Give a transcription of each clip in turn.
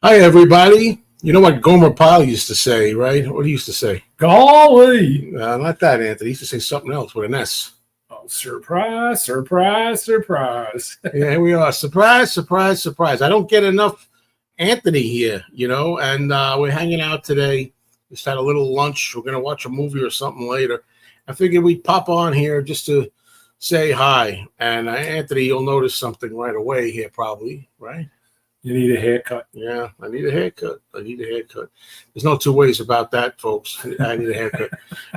Hi, everybody. You know what Gomer Pyle used to say, right? What he used to say? Golly! Not that, Anthony. He used to say something else with an S. Oh, surprise, surprise, surprise. Yeah, here we are. Surprise, surprise, surprise. I don't get enough Anthony here, and we're hanging out today. Just had a little lunch. We're going to watch a movie or something later. I figured we'd pop on here just to say hi. And Anthony, you'll notice something right away here probably, right? You need a haircut. Yeah, I need a haircut. There's no two ways about that, folks. I need a haircut.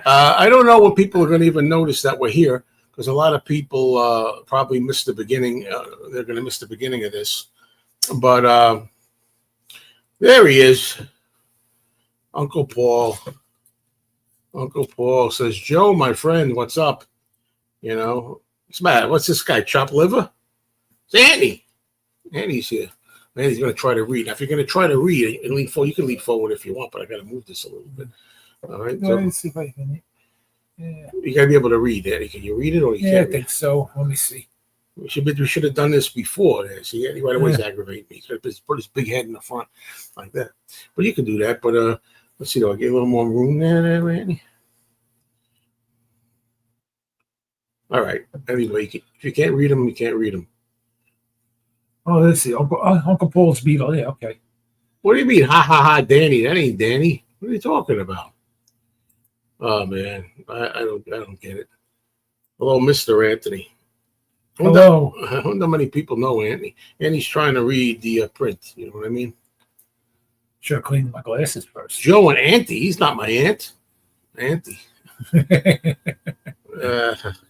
I don't know when people are going to even notice that we're here, because a lot of people probably missed the beginning. They're going to miss the beginning of this. But there he is, Uncle Paul. Uncle Paul says, Joe, my friend, what's up? What's the matter? What's this guy, chop liver? It's Antny. Antny's here. Man, he's going to try to read. Now, if you're going to try to read and lean forward, you can lean forward if you want, but I got to move this a little bit. All right. Let me see if I can. Yeah. You got to be able to read it. Can you read it, or you can't? I think so. Let me see. We should have done this before. See, he right away aggravate me. He's got to put his big head in the front like that. But you can do that. But let's see. Do I get a little more room there, Randy? All right. Anyway, if you can't read them, you can't read them. Oh, let's see. Uncle Paul's Beetle. Yeah, okay. What do you mean, ha, ha, ha, Danny? That ain't Danny. What are you talking about? Oh, man. I don't get it. Hello, Mr. Anthony. Hello. I wonder how many people know Antny. Antny's trying to read the print. You know what I mean? Should have cleaned my glasses first. Joe and Auntie. He's not my aunt. Auntie.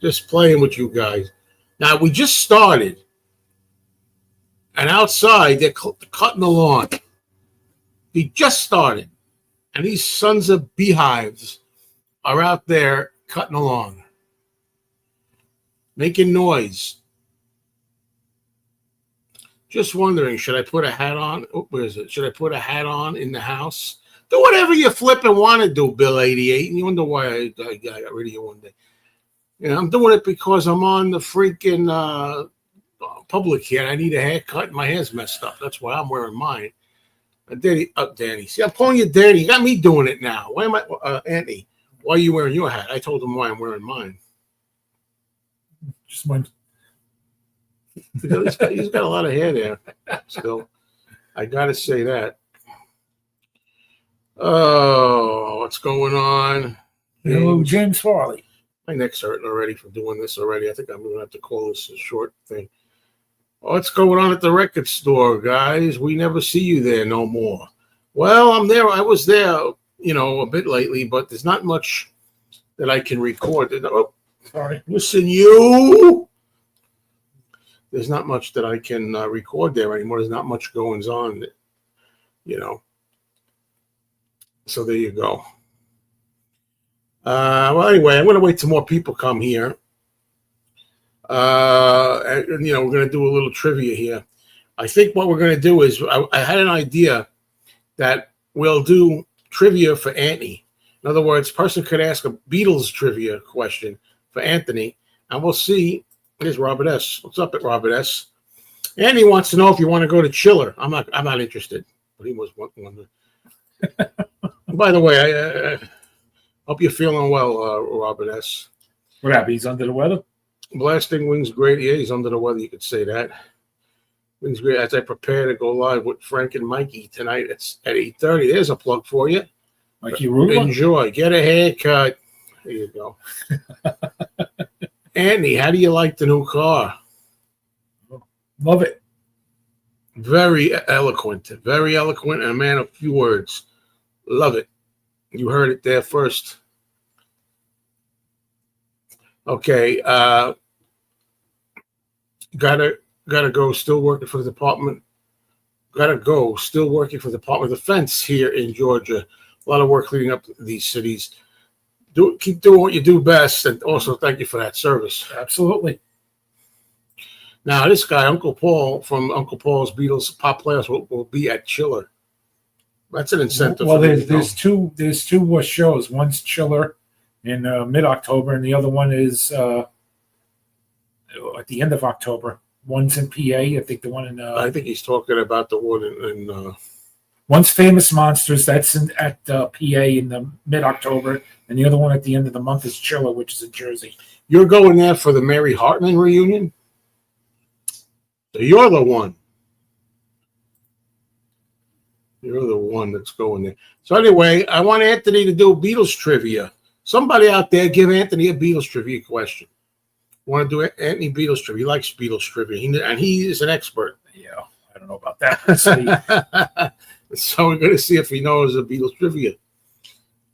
Just playing with you guys. Now, we just started. And outside, they're cutting the lawn. They just started. And these sons of beehives are out there cutting the lawn, making noise. Just wondering, should I put a hat on? Oh, where is it? Should I put a hat on in the house? Do whatever you flip and want to do, Bill 88. And you wonder why I got rid of you one day. I'm doing it because I'm on the freaking public here, and I need a haircut, and my hair's messed up. That's why I'm wearing mine. Danny. See, I'm calling you Danny. You got me doing it now. Why am I, Antny? Why are you wearing your hat? I told him why I'm wearing mine. Just mine. He's got a lot of hair there still. I got to say that. Oh, what's going on? Hello, James Farley. My neck's hurting already from doing this already. I think I'm going to have to call this a short thing. What's going on at the record store, guys? We never see you there no more. Well, I'm there. I was there, a bit lately, but there's not much that I can record. Oh, sorry. Listen, you. There's not much that I can record there anymore. There's not much goings on, So there you go. Well, anyway, I'm going to wait till more people come here. We're going to do a little trivia here. I think what we're going to do is I had an idea that we'll do trivia for Antny. In other words, a person could ask a Beatles trivia question for Anthony, and we'll see. Here's Robert S. What's up at Robert S? Antny wants to know if you want to go to Chiller. I'm not interested, but he was wondering. By the way, I hope you're feeling well, Robert S. What happened? He's under the weather? Blasting Wings great. Yeah, he's under the weather. You could say that. Wings great. As I prepare to go live with Frank and Mikey tonight at 8:30. There's a plug for you. Mikey Rubin? Enjoy. Get a haircut. There you go. Antny, how do you like the new car? Love it. Very eloquent. Very eloquent and a man of few words. Love it. You heard it there first. Okay, gotta go. Still working for the Department. Still working for the Department of Defense here in Georgia. A lot of work leading up to these cities. Keep doing what you do best, and also thank you for that service. Absolutely. Now, this guy, Uncle Paul from Uncle Paul's Beatles Pop Players, will be at Chiller. That's an incentive. Well, there's two shows. One's Chiller in mid-October, and the other one is at the end of October. One's in PA. I think the one in. I think he's talking about the one in One's Famous Monsters. That's at PA in the mid-October, and the other one at the end of the month is Chiller, which is in Jersey. You're going there for the Mary Hartman reunion? So you're the one. You're the one that's going there. So anyway, I want Anthony to do Beatles trivia. Somebody out there give Anthony a Beatles trivia question. Want to do Anthony Beatles trivia? He likes Beatles trivia, and he is an expert. Yeah, I don't know about that. Let's see. So we're going to see if he knows the Beatles trivia.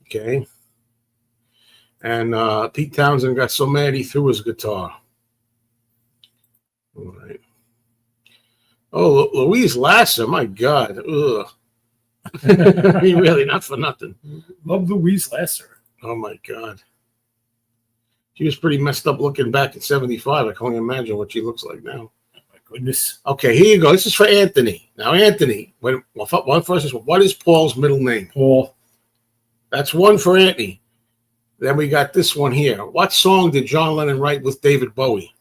Okay. And Pete Townsend got so mad he threw his guitar. All right. Oh, Louise Lasser, my God. Ugh. I mean, really, not for nothing. Love Louise Lasser. Oh, my God. She was pretty messed up looking back in 75. I can't imagine what she looks like now. Goodness. Okay, here you go. This is for Anthony. Now, Anthony, one first is, what is Paul's middle name? Paul. That's one for Anthony. Then we got this one here. What song did John Lennon write with David Bowie?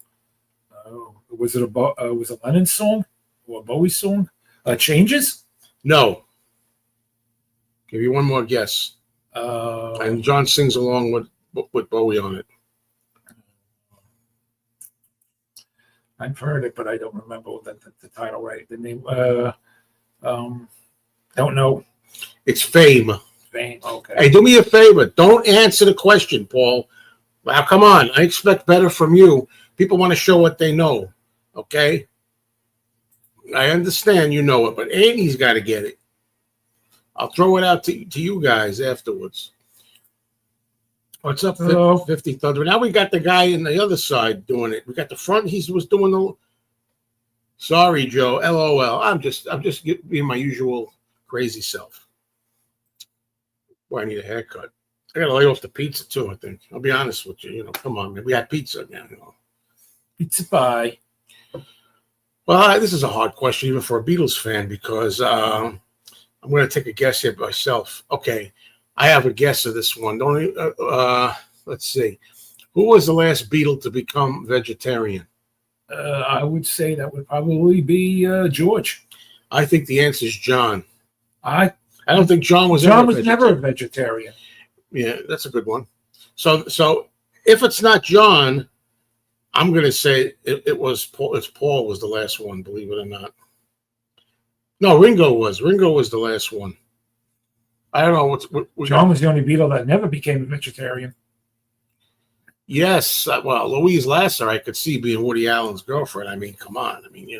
Was it a Lennon song or a Bowie song? Changes? No. Give you one more guess. And John sings along with Bowie on it. I've heard it, but I don't remember the title right. The name. Don't know. It's Fame. Fame. Okay. Hey, do me a favor. Don't answer the question, Paul. Now, come on. I expect better from you. People want to show what they know. Okay? I understand you know it, but Andy's got to get it. I'll throw it out to you guys afterwards. What's up, 50 Thunder? Now we got the guy in the other side doing it. We got the front. He was doing the. Sorry, Joe. LOL. I'm just being my usual crazy self. Boy, I need a haircut. I got to lay off the pizza too. I think. I'll be honest with you. Come on, man. We had pizza now. Pizza pie. Well, this is a hard question even for a Beatles fan because I'm going to take a guess here myself. Okay. I have a guess of this one. Let's see. Who was the last Beatle to become vegetarian? I would say that would probably be George. I think the answer is John. I don't think John was never a vegetarian. Yeah, that's a good one. So if it's not John, I'm going to say it was Paul. Paul was the last one, believe it or not. No, Ringo was the last one. I don't know John was the only Beatle that never became a vegetarian. Yes, well, Louise Lasser, I could see being Woody Allen's girlfriend. I mean, come on. I mean,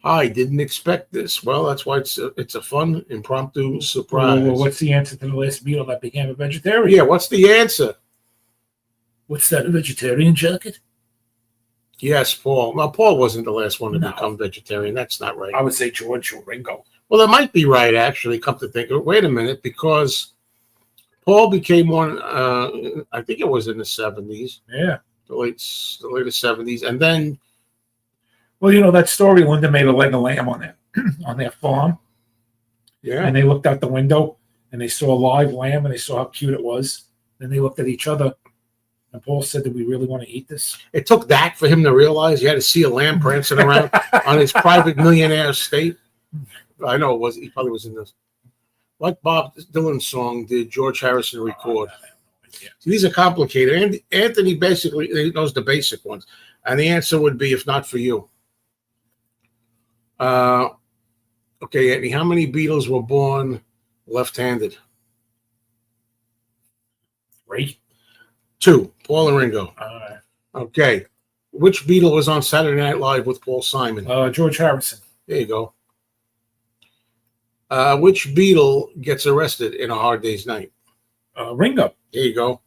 I didn't expect this. Well, that's why it's a fun impromptu surprise. Well, what's the answer to the last Beatle that became a vegetarian? Yeah, what's the answer? What's that? A vegetarian jacket? Yes, Paul. Well, Paul wasn't the last one to become vegetarian. That's not right. I would say George or Ringo. Well, that might be right, actually, come to think of it. Wait a minute, because Paul became one, I think it was in the 70s. Yeah. The latest 70s. And then... Well, that story, Linda made a leg of lamb on their farm. Yeah. And they looked out the window, and they saw a live lamb, and they saw how cute it was. Then they looked at each other. And Paul said, "Do we really want to eat this?" It took that for him to realize he had to see a lamb prancing around on his private millionaire estate. I know it was. He probably was in this. What Bob Dylan song did George Harrison record? See, these are complicated. And Anthony basically knows the basic ones, and the answer would be "If Not for You." Okay, Anthony. How many Beatles were born left-handed? 3. 2. Paul and Ringo. Right. Okay. Which Beatle was on Saturday Night Live with Paul Simon? George Harrison. There you go. Which Beatle gets arrested in A Hard Day's Night? Ringo. There you go.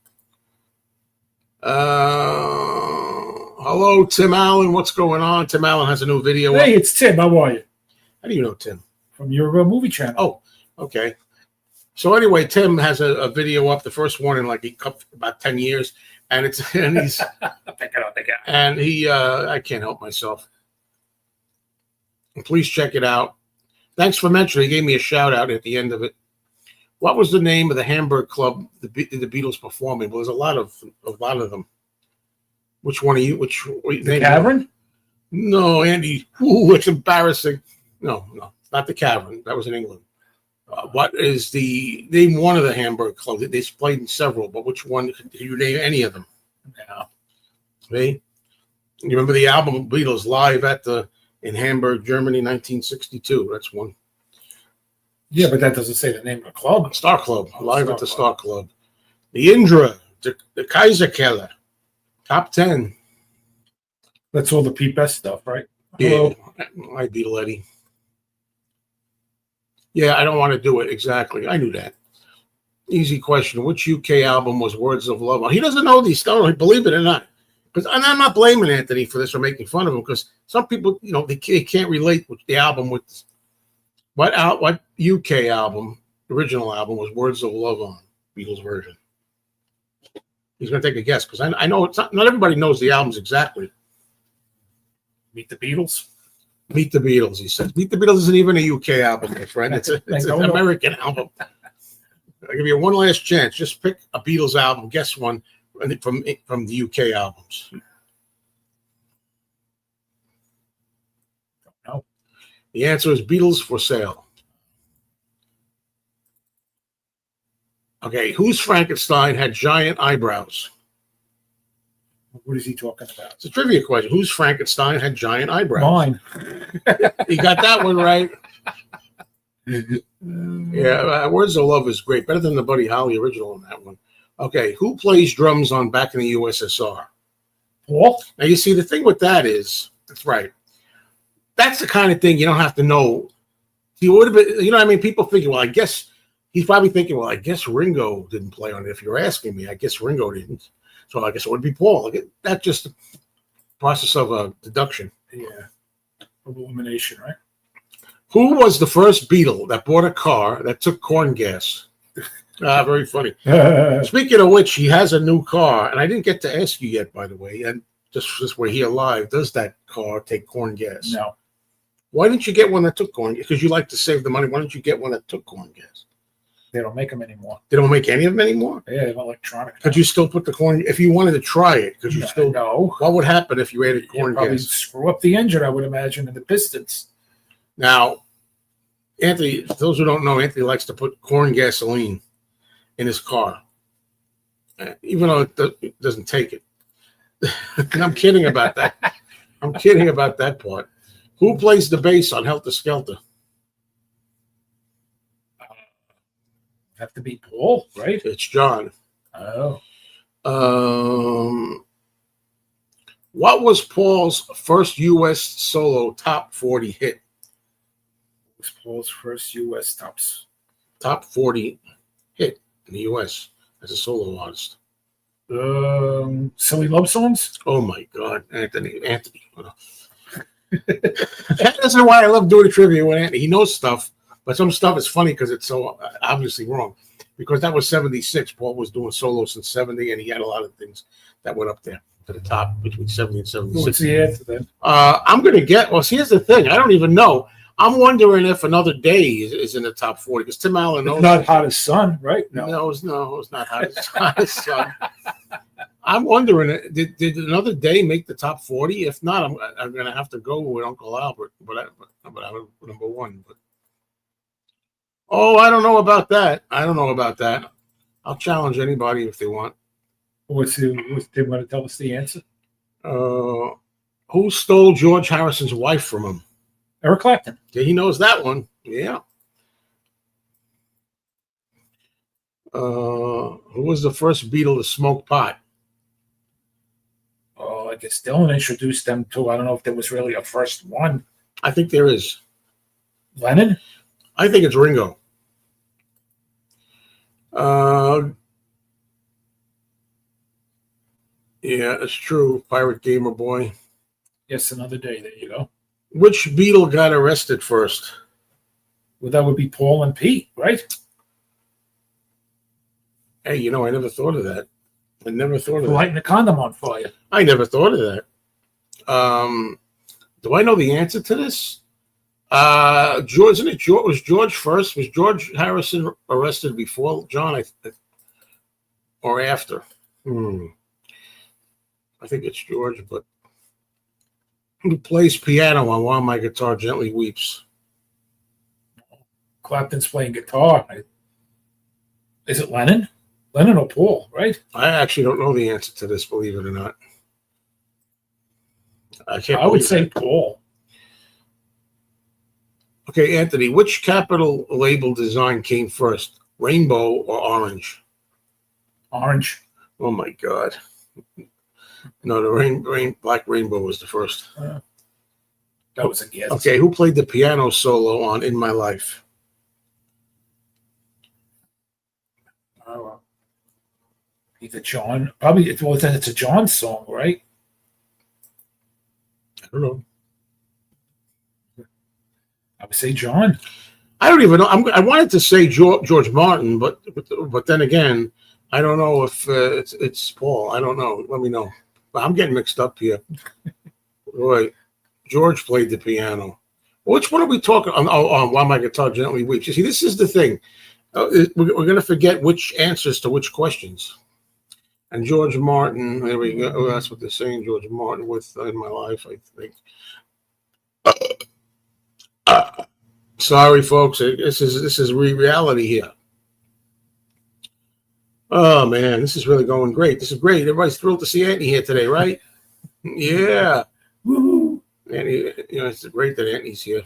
Hello, Tim Allen. What's going on? Tim Allen has a new video. Hey, it's Tim. How are you? How do you know Tim? From your movie channel. Oh, okay. So anyway, Tim has a video up, the first one in about 10 years, and he's and he I can't help myself. Please check it out. Thanks for mentioning. He gave me a shout out at the end of it. What was the name of the Hamburg club the Beatles performing? Well, there's a lot of them. Which one are you? The Cavern? No, Andy. Ooh, it's embarrassing. No, not the Cavern. That was in England. What is the name? One of the Hamburg clubs. They played in several, but which one? Can you name any of them? Yeah. See, you remember the album Beatles live in Hamburg, Germany, 1962. That's one. Yeah, but that doesn't say the name of the club. Star Club, live at the Star Club. The Indra, the Kaiserkeller, top 10. That's all the Pete Best stuff, right? Yeah, I Beatle Eddie. Yeah, I don't want to do it exactly. I knew that. Easy question. Which UK album was Words of Love? He doesn't know these stuff, believe it or not. And I'm not blaming Anthony for this or making fun of him, because some people, they can't relate with the album with what UK album, original album, was Words of Love on, Beatles version. He's going to take a guess, because I know it's not everybody knows the albums exactly. Meet the Beatles. Meet the Beatles, he says. Meet the Beatles isn't even a UK album, my friend. It's an American album. I'll give you one last chance. Just pick a Beatles album. Guess one from the UK albums. No. The answer is Beatles for Sale. Okay, whose Frankenstein had giant eyebrows? What is he talking about? It's a trivia question. Whose Frankenstein had giant eyebrows? Mine. He got that one right. Yeah, Words of Love is great. Better than the Buddy Holly original on that one. Okay, who plays drums on Back in the USSR? Paul? Now, you see, the thing with that is, that's right. That's the kind of thing you don't have to know. He would have been, what I mean? People thinking, well, I guess, he's probably thinking, well, I guess Ringo didn't play on it. If you're asking me, I guess Ringo didn't. So I guess it would be Paul. That's just the process of deduction. Yeah. Of elimination, right? Who was the first Beatle that bought a car that took corn gas? Very funny. Speaking of which, he has a new car, and I didn't get to ask you yet, by the way, and just we're here live, does that car take corn gas? No. Why didn't you get one that took corn gas? Because you like to save the money. Why don't you get one that took corn gas? They don't make them anymore. They don't make any of them anymore? Yeah, they're electronic. Could you still put the corn, if you wanted to try it, could you still? No. What would happen if you added corn probably gas? Screw up the engine, I would imagine, and the pistons. Now, Anthony, those who don't know, Anthony likes to put corn gasoline in his car, even though it doesn't take it. And I'm kidding about that. I'm kidding about that part. Who plays the bass on Helter Skelter? Have to be Paul, right? It's John. Oh. What was Paul's first U.S. solo top 40 hit? It was Paul's first U.S. top 40 hit in the U.S. as a solo artist. Silly Love Songs? Oh, my God. Anthony. That's why I love doing the trivia with Anthony. He knows stuff. But some stuff is funny because it's so obviously wrong. Because that was 76. Paul was doing solo since 70, and he had a lot of things that went up there to the top between 70 and 76. What's the answer then? I'm going to get, well, see, here's the thing. I don't even know. I'm wondering if Another Day is in the top 40, because Tim Allen knows. It's not Hot as Sun, right? No, it's not Hot as Sun. I'm wondering, did Another Day make the top 40? If not, I'm going to have to go with Uncle Albert, but I would number one. But oh, I don't know about that. I'll challenge anybody if they want. What's they want to tell us the answer? Who stole George Harrison's wife from him? Eric Clapton. Yeah, he knows that one. Yeah. Who was the first Beatle to smoke pot? Oh, I guess Dylan introduced them to. I don't know if there was really a first one. I think there is. Lennon? I think it's Ringo. Yeah, it's true. Pirate Gamer Boy. Yes, Another Day. There you go. Which Beatle got arrested first? Well, that would be Paul and Pete, right? Hey, I never thought of that. Lighting the condom on fire. I never thought of that. Do I know the answer to this? Was George first? Was George Harrison arrested before John, or after? I think it's George, but Who plays piano on While My Guitar Gently Weeps? Clapton's playing guitar. Is it Lennon? Lennon or Paul, right? I actually don't know the answer to this, believe it or not. I would say Paul. Okay, Anthony, which Capitol label design came first, rainbow or orange? Orange. Oh my God! No, the black rainbow was the first. That was a guess. Okay, who played the piano solo on "In My Life"? Either John. Probably it's a John song, right? I don't know. I would say John. I don't even know. I wanted to say George Martin, but then again, I don't know if it's Paul. I don't know. Let me know. But I'm getting mixed up here. Right. George played the piano. Which one are we talking on? On While My Guitar Gently Weeps. You see, this is the thing. We're going to forget which answers to which questions. And George Martin, there we go. Oh, that's what they're saying. George Martin with "In My Life," I think. Sorry, folks. This is reality here. Oh man, this is really going great. This is great. Everybody's thrilled to see Antny here today, right? Yeah. Woo! Antny, it's great that Antny's here.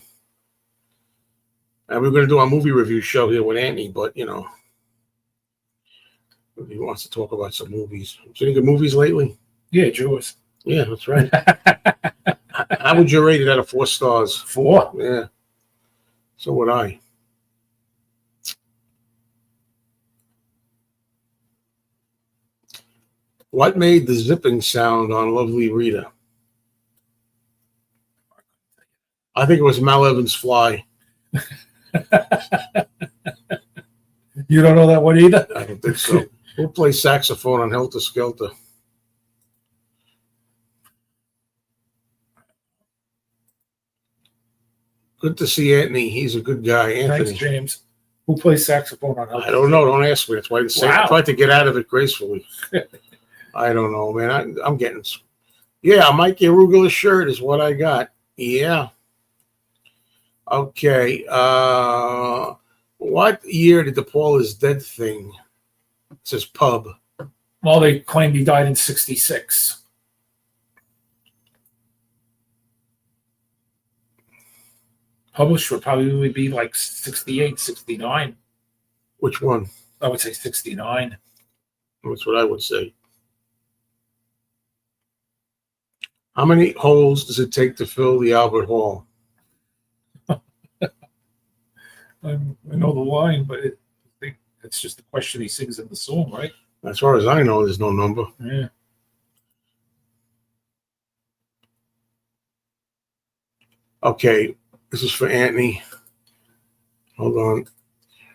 And we're going to do our movie review show here with Antny, but he wants to talk about some movies. So any good movies lately? Yeah, Jaws. Yeah, that's right. How would you rate it out of 4 stars? 4. Yeah. So would I. What made the zipping sound on Lovely Rita? I think it was Mal Evans' Fly. You don't know that one either? I don't think so. Who plays saxophone on Helter Skelter? Good to see Antny. He's a good guy. Anthony. Thanks, James. Who plays saxophone on Helter? I don't know. Don't ask me. That's why I didn't say. I tried to get out of it gracefully. I don't know, man. I'm getting. Yeah, Mikey Arugula's shirt is what I got. Yeah. Okay. What year did the Paul is Dead thing? It says pub. Well, they claimed he died in 1966. Published would probably be like 1968, 1969. Which one? I would say 1969. That's what I would say. How many holes does it take to fill the Albert Hall? I know the line, but it's just the question he sings in the song, right? As far as I know, there's no number. Yeah. Okay, this is for Antny. Hold on.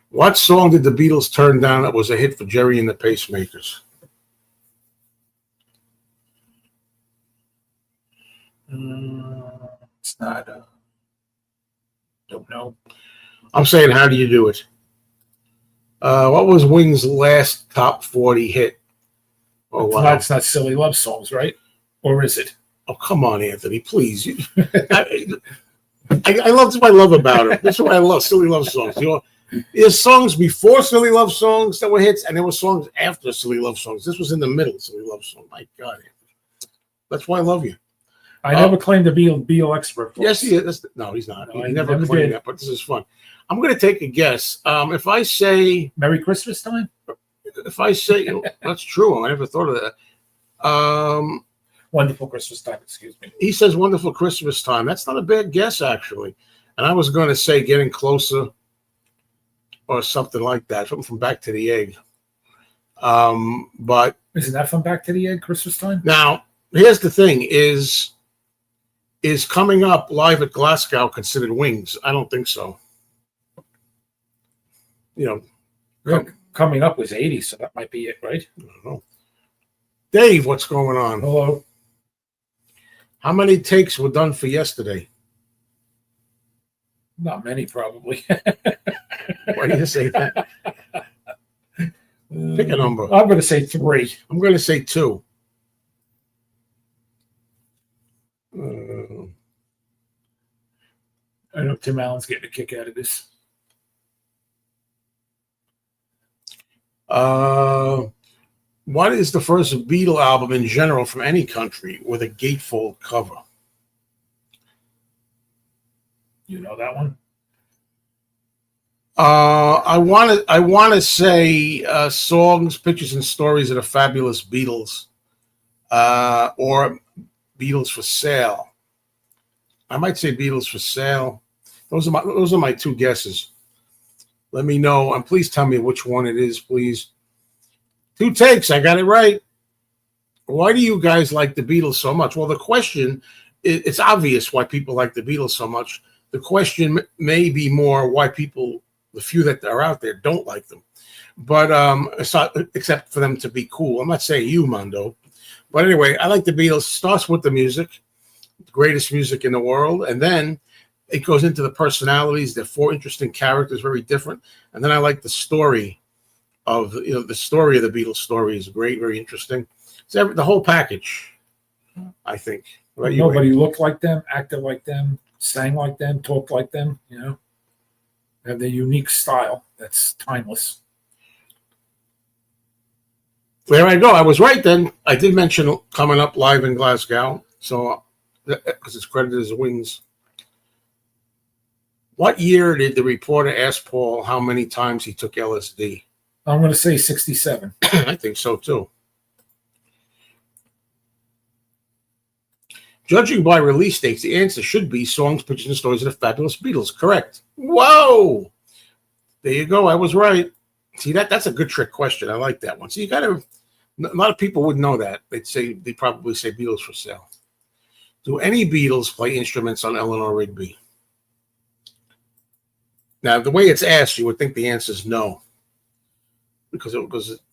What song did the Beatles turn down that was a hit for Jerry and the Pacemakers? It's not. Don't know. I'm saying, how do you do it? What was Wings' last top 40 hit? Oh, wow. It's not Silly Love Songs, right? Or is it? Oh, come on, Anthony, please. I love what I love about it. That's what I love, Silly Love Songs. There's songs before Silly Love Songs that were hits, and there were songs after Silly Love Songs. This was in the middle, Silly Love Song. My God, Anthony. That's why I love you. I never claimed to be a Beatle expert. Folks. Yes, he is. No, he's not. No, he never claimed that, but this is fun. I'm going to take a guess. If I say Merry Christmas Time? If I say that's true, I never thought of that. Wonderful Christmas Time, excuse me. He says Wonderful Christmas Time. That's not a bad guess, actually. And I was going to say Getting Closer or something like that, something from Back to the Egg. But isn't that from Back to the Egg, Christmas Time? Now, here's the thing, is coming up live at Glasgow considered Wings? I don't think so. Coming up was 80, so that might be it, right? I don't know. Dave, what's going on? Hello. How many takes were done for yesterday? Not many, probably. Why do you say that? Pick a number. I'm going to say 3. I'm going to say 2. I know Tim Allen's getting a kick out of this. What is the first Beatle album in general from any country with a gatefold cover? You know that one? I want to say Songs, Pictures, and Stories of the Fabulous Beatles, or Beatles for Sale. I might say Beatles for Sale. Those are my two guesses. Let me know, and please tell me which one it is, please. 2 takes, I got it right. Why do you guys like the Beatles so much? Well, the question, it's obvious why people like the Beatles so much. The question may be more why people, the few that are out there, don't like them. But it's not, except for them to be cool. I'm not saying you, Mondo. But anyway, I like the Beatles. Starts with the music, the greatest music in the world, and then it goes into the personalities. They're 4 interesting characters, very different. And then I like the story of, the story of the Beatles story is great, very interesting. It's the whole package, I think. Right, nobody looked like them, acted like them, sang like them, talked like them, They have their unique style that's timeless. There I go. I was right then. I did mention coming up live in Glasgow, so because it's credited as wins. What year did the reporter ask Paul how many times he took LSD? I'm going to say 67. I think so too. Judging by release dates, the answer should be Songs, Pictures, and Stories of the Fabulous Beatles. Correct. Whoa! There you go. I was right. See, that's a good trick question. I like that one. So you got to. A lot of people would know that. They'd probably say Beatles for Sale. Do any Beatles play instruments on Eleanor Rigby? Now, the way it's asked, you would think the answer is no. Because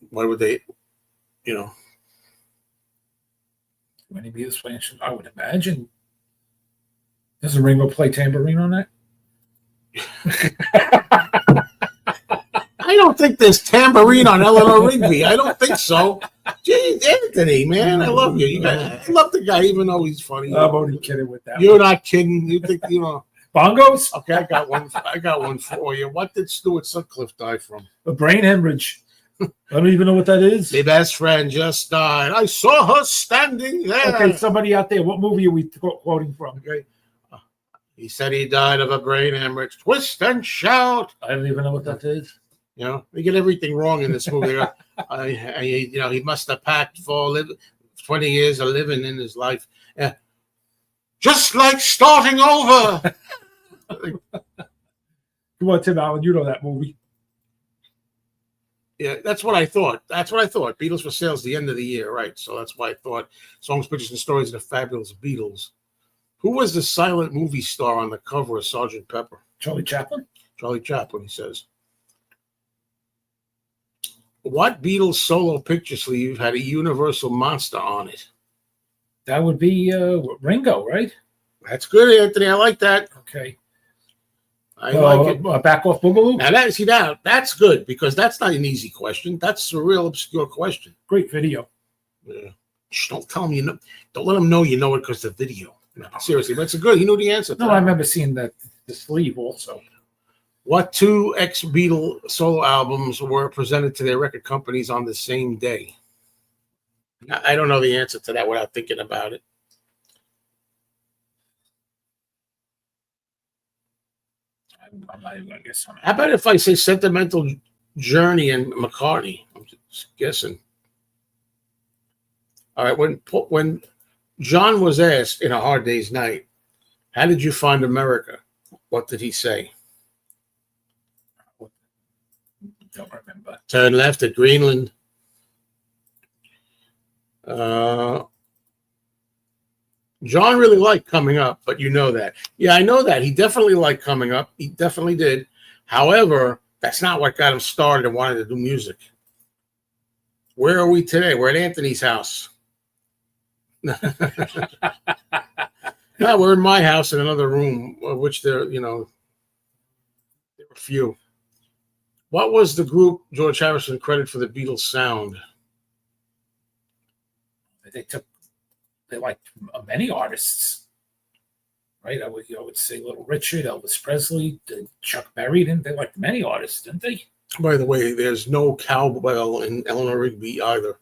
why would they, Many Beatles play instruments, I would imagine. Doesn't Ringo play tambourine on that? I don't think there's tambourine on Eleanor Rigby. I don't think so. Gee, Anthony, man, I love you. I love the guy, even though he's funny. I'm only kidding with that. You're not kidding. You think, Bongos? Okay, I got one for you. What did Stuart Sutcliffe die from? A brain hemorrhage. I don't even know what that is. My best friend just died. I saw her standing there. Okay, somebody out there, what movie are we quoting from? Okay. He said he died of a brain hemorrhage. Twist and shout. I don't even know what that is. They get everything wrong in this movie. He must have packed for 20 years of living in his life. Yeah. Just like starting over. Come on, Tim Allen, you know that movie. Yeah, that's what I thought. Beatles for Sale is the end of the year, right? So that's why I thought Songs, Pictures, and Stories of the Fabulous Beatles. Who was the silent movie star on the cover of Sgt. Pepper? Charlie Chaplin? Charlie Chaplin, he says. What Beatles solo picture sleeve had a Universal monster on it? That would be Ringo, right? That's good, Anthony. I like that. Okay. I like it. Back Off Boogaloo? Now, that's good because that's not an easy question. That's a real obscure question. Great video. Yeah. Shh, don't tell them don't let them know you know it because the video. No, seriously, but it's good. You know the answer. No, I remember seeing the sleeve also. What 2 ex-Beatle solo albums were presented to their record companies on the same day? I don't know the answer to that without thinking about it. I guess How about if I say Sentimental Journey and McCartney? I'm just guessing. All right, when John was asked in A Hard Day's Night, how did you find America? What did he say? Don't remember. Turn left at Greenland. John really liked Coming Up, but you know that. Yeah, I know that. He definitely liked Coming Up. He definitely did. However, that's not what got him started and wanted to do music. Where are we today? We're at Anthony's house. No, we're in my house in another room, of which there were few. What was the group George Harrison credited for the Beatles' sound? They liked many artists, right? I would say Little Richard, Elvis Presley, Chuck Berry. Didn't they like many artists? Didn't they? By the way, there's no cowbell in Eleanor Rigby either.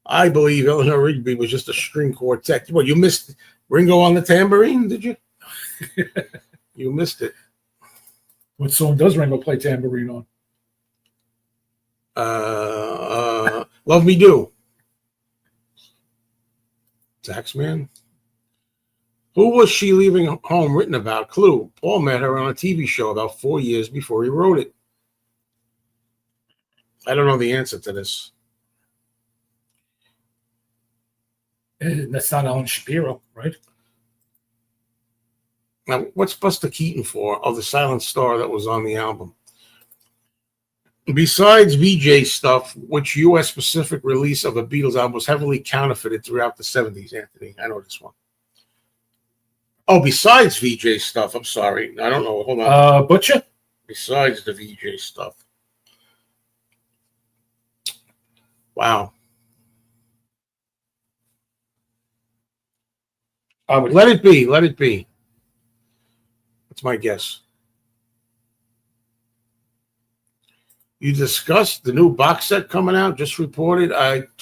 I believe Eleanor Rigby was just a string quartet. What, you missed Ringo on the tambourine, did you? You missed it. What song does Ringo play tambourine on? Love Me Do. Saxman. Who was she leaving home written about? Clue. Paul met her on a TV show about 4 years before he wrote it. I don't know the answer to this. That's not Alan Shapiro, right? Now, what's Buster Keaton for? Oh, the silent star that was on the album. Besides VJ stuff, which U.S. Pacific release of a Beatles album was heavily counterfeited throughout the 70s, Anthony? I know this one. Oh, besides VJ stuff, I'm sorry. I don't know. Hold on. Butcher? Besides the VJ stuff. Wow. Let it be. Let it be. That's my guess. You discussed the new box set coming out, just reported.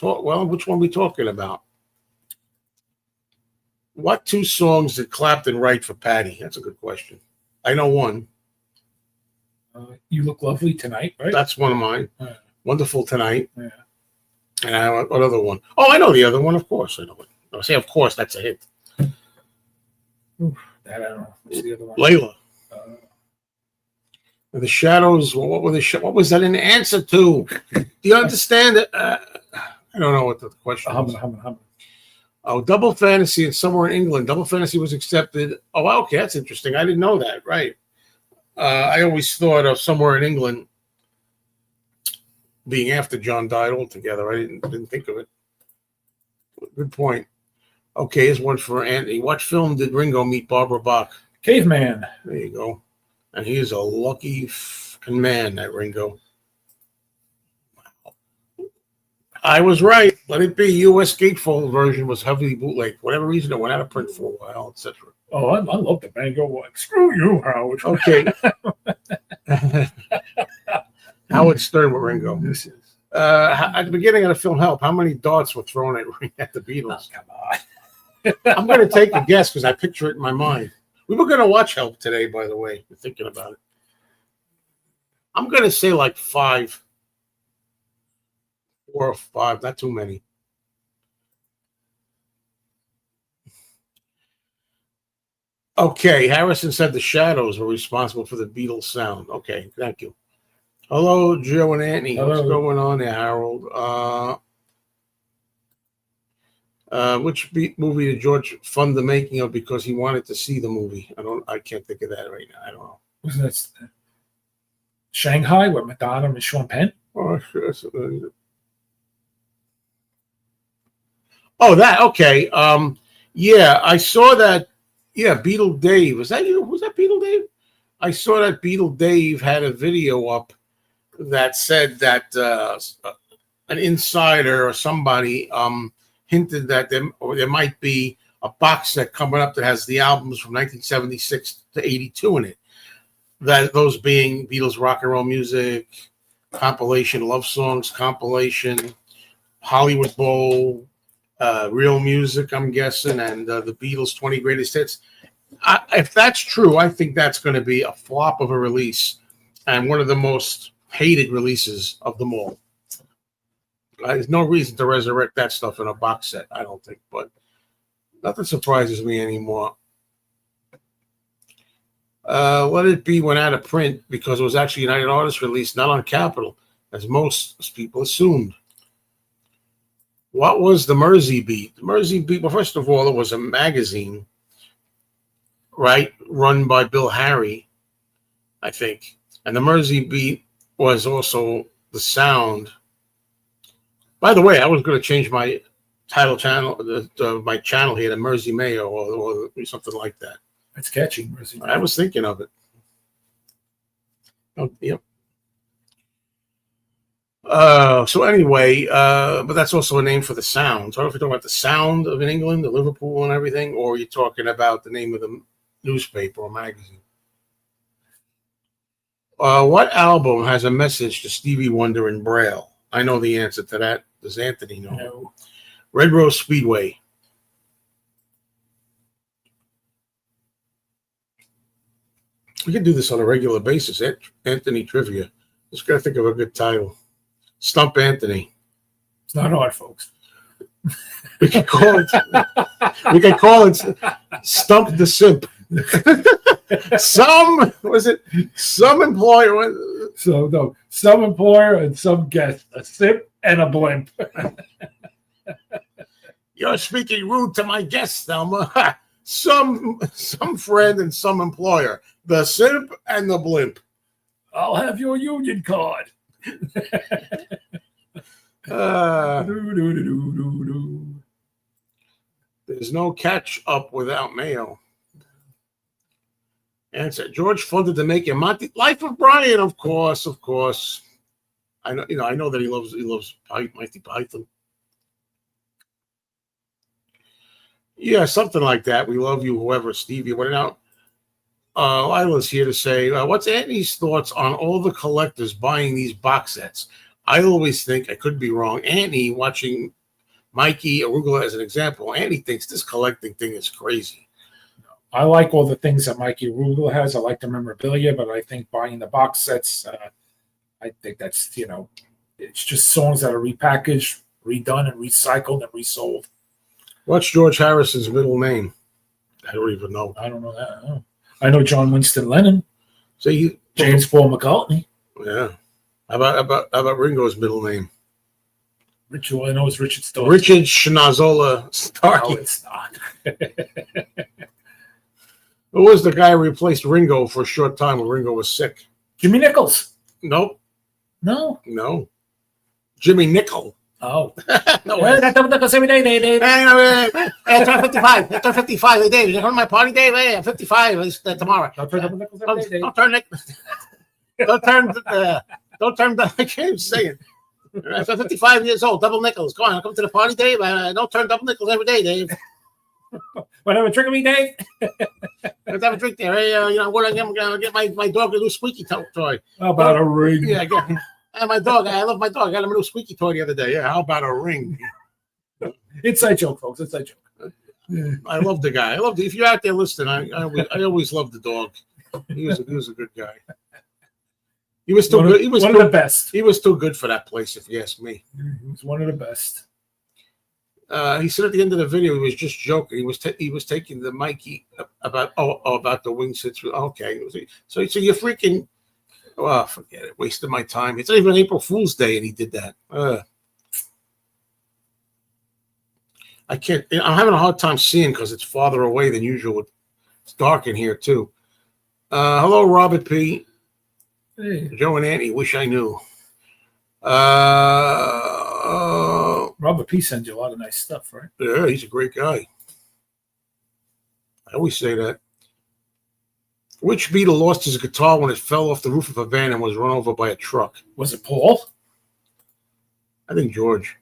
Well, which one are we talking about? What two songs did Clapton write for Patty? That's a good question. I know one. You Look Lovely Tonight, right? That's one of mine. Wonderful Tonight. Yeah. And what other one? Oh, I know the other one. Of course, I know it. I say, of course, that's a hit. Oof, that I don't know. What's the other one? Layla. The Shadows. What was that an answer to? Do you understand it? I don't know what the question is. Oh, Double Fantasy and Somewhere in England. Double Fantasy was accepted. Oh, okay, that's interesting. I didn't know that. Right. I always thought of Somewhere in England being after John died altogether. I didn't think of it. Good point. Okay, here's one for Anthony. What film did Ringo meet Barbara Bach? Caveman. There you go. And he is a lucky fucking man, that Ringo. Wow. I was right. Let it be. U.S. gatefold version was heavily bootlegged. For whatever reason, it went out of print for a while, etc. Oh, I love the Ringo one. Screw you, Howard. Okay. Howard Stern with Ringo. This is. At the beginning of the film Help, how many darts were thrown at the Beatles? Oh, come on. I'm going to take a guess because I picture it in my mind. We were going to watch Help today, by the way. We're thinking about it. I'm going to say like 5. 4 or 5, not too many. Okay, Harrison said the Shadows were responsible for the Beatles sound. Okay, thank you. Hello, Joe and Antny. Hello. What's going on there, Harold? Which movie did George fund the making of because he wanted to see the movie? I can't think of that right now. I don't know. Wasn't that Shanghai with Madonna and Sean Penn? Oh, sure. Oh, that okay. Yeah, I saw that. Yeah, Beetle Dave. Was that you? Was that Beetle Dave? I saw that Beetle Dave had a video up that said that an insider or somebody hinted that there might be a box set coming up that has the albums from 1976 to 82 in it. That those being Beatles rock and roll music, compilation love songs, compilation Hollywood Bowl, real music, I'm guessing, and the Beatles 20 greatest hits. If that's true, I think that's going to be a flop of a release and one of the most hated releases of them all. There's no reason to resurrect that stuff in a box set, I don't think, but nothing surprises me anymore. Let It Be went out of print because it was actually United Artists release, not on Capitol, as most people assumed. What was the Mersey Beat? The Mersey Beat, well, first of all, it was a magazine, right, run by Bill Harry, I think. And the Mersey Beat was also the sound. By the way, I was going to change my channel here to Mersey Mayo or something like that. That's catchy, Mersey Mayo. I was thinking of it. Oh, yep. So anyway, but that's also a name for the sound. So I don't know if you're talking about the sound of England, the Liverpool and everything, or you're talking about the name of the newspaper or magazine. What album has a message to Stevie Wonder in Braille? I know the answer to that. Does Anthony know? No. Red Rose Speedway. We can do this on a regular basis. Anthony Trivia. Just got to think of a good title. Stump Anthony. It's not hard, folks. We can call it. We can call it Stump the Simp. Some employer. So no, some employer and some guest, a simp and a blimp. You're speaking rude to my guest, Thelma. Some friend and some employer. The simp and the blimp. I'll have your union card. There's no catch up without mayo. Answer: George funded to make a Life of Brian, of course. I know that he loves Monty Python. Yeah, something like that. We love you, whoever, Stevie. What now? Lila's here to say, what's Antony's thoughts on all the collectors buying these box sets? I always think, I could be wrong, Antony, watching Mikey Arugula as an example, Antony thinks this collecting thing is crazy. I like all the things that Mikey Arugula has. I like the memorabilia, but I think buying the box sets, I think that's, it's just songs that are repackaged, redone, and recycled and resold. What's George Harrison's middle name? I don't even know. I don't know that. I know John Winston Lennon. James Paul McCartney. Yeah. How about Ringo's middle name? All I know is Richard Starkey. Richard Schnazola Starkey. No, it's not. Who was the guy who replaced Ringo for a short time when Ringo was sick? Jimmy Nichols. Nope. No. Jimmy Nickel. Oh. No way. That Nichols every day, Dave. I turn 55. I turn 55. Dave, you come to my party, Dave? Hey, I'm 55 tomorrow. Don't turn Nichols every day, Dave. Don't turn I can't even say it. I'm 55 years old, double nickels. Go on, come to the party, Dave. Don't turn double nickels every day, Dave. Want to have a drink with me, Dave? Let's have a drink there. Hey, I'm going to get my dog a new squeaky toy. How about a ring? Yeah, my dog. I love my dog. I got him a new squeaky toy the other day. Yeah, how about a ring? Inside joke, folks. Inside joke. I love the guy. If you're out there listening, I always loved the dog. He was a good guy. He was too good. He was one of the best. He was too good for that place, if you ask me. He was one of the best. He said at the end of the video, he was just joking. He was taking the Mikey about the wing sits. Okay, so you're freaking. Oh, forget it. Wasted my time. It's not even April Fool's Day, and he did that. I can't. I'm having a hard time seeing because it's farther away than usual. It's dark in here too. Hello, Robert P. Hey. Joe and Annie, wish I knew. Robert P. sends you a lot of nice stuff, right? Yeah, he's a great guy. I always say that. Which Beatle lost his guitar when it fell off the roof of a van and was run over by a truck? Was it Paul? I think George.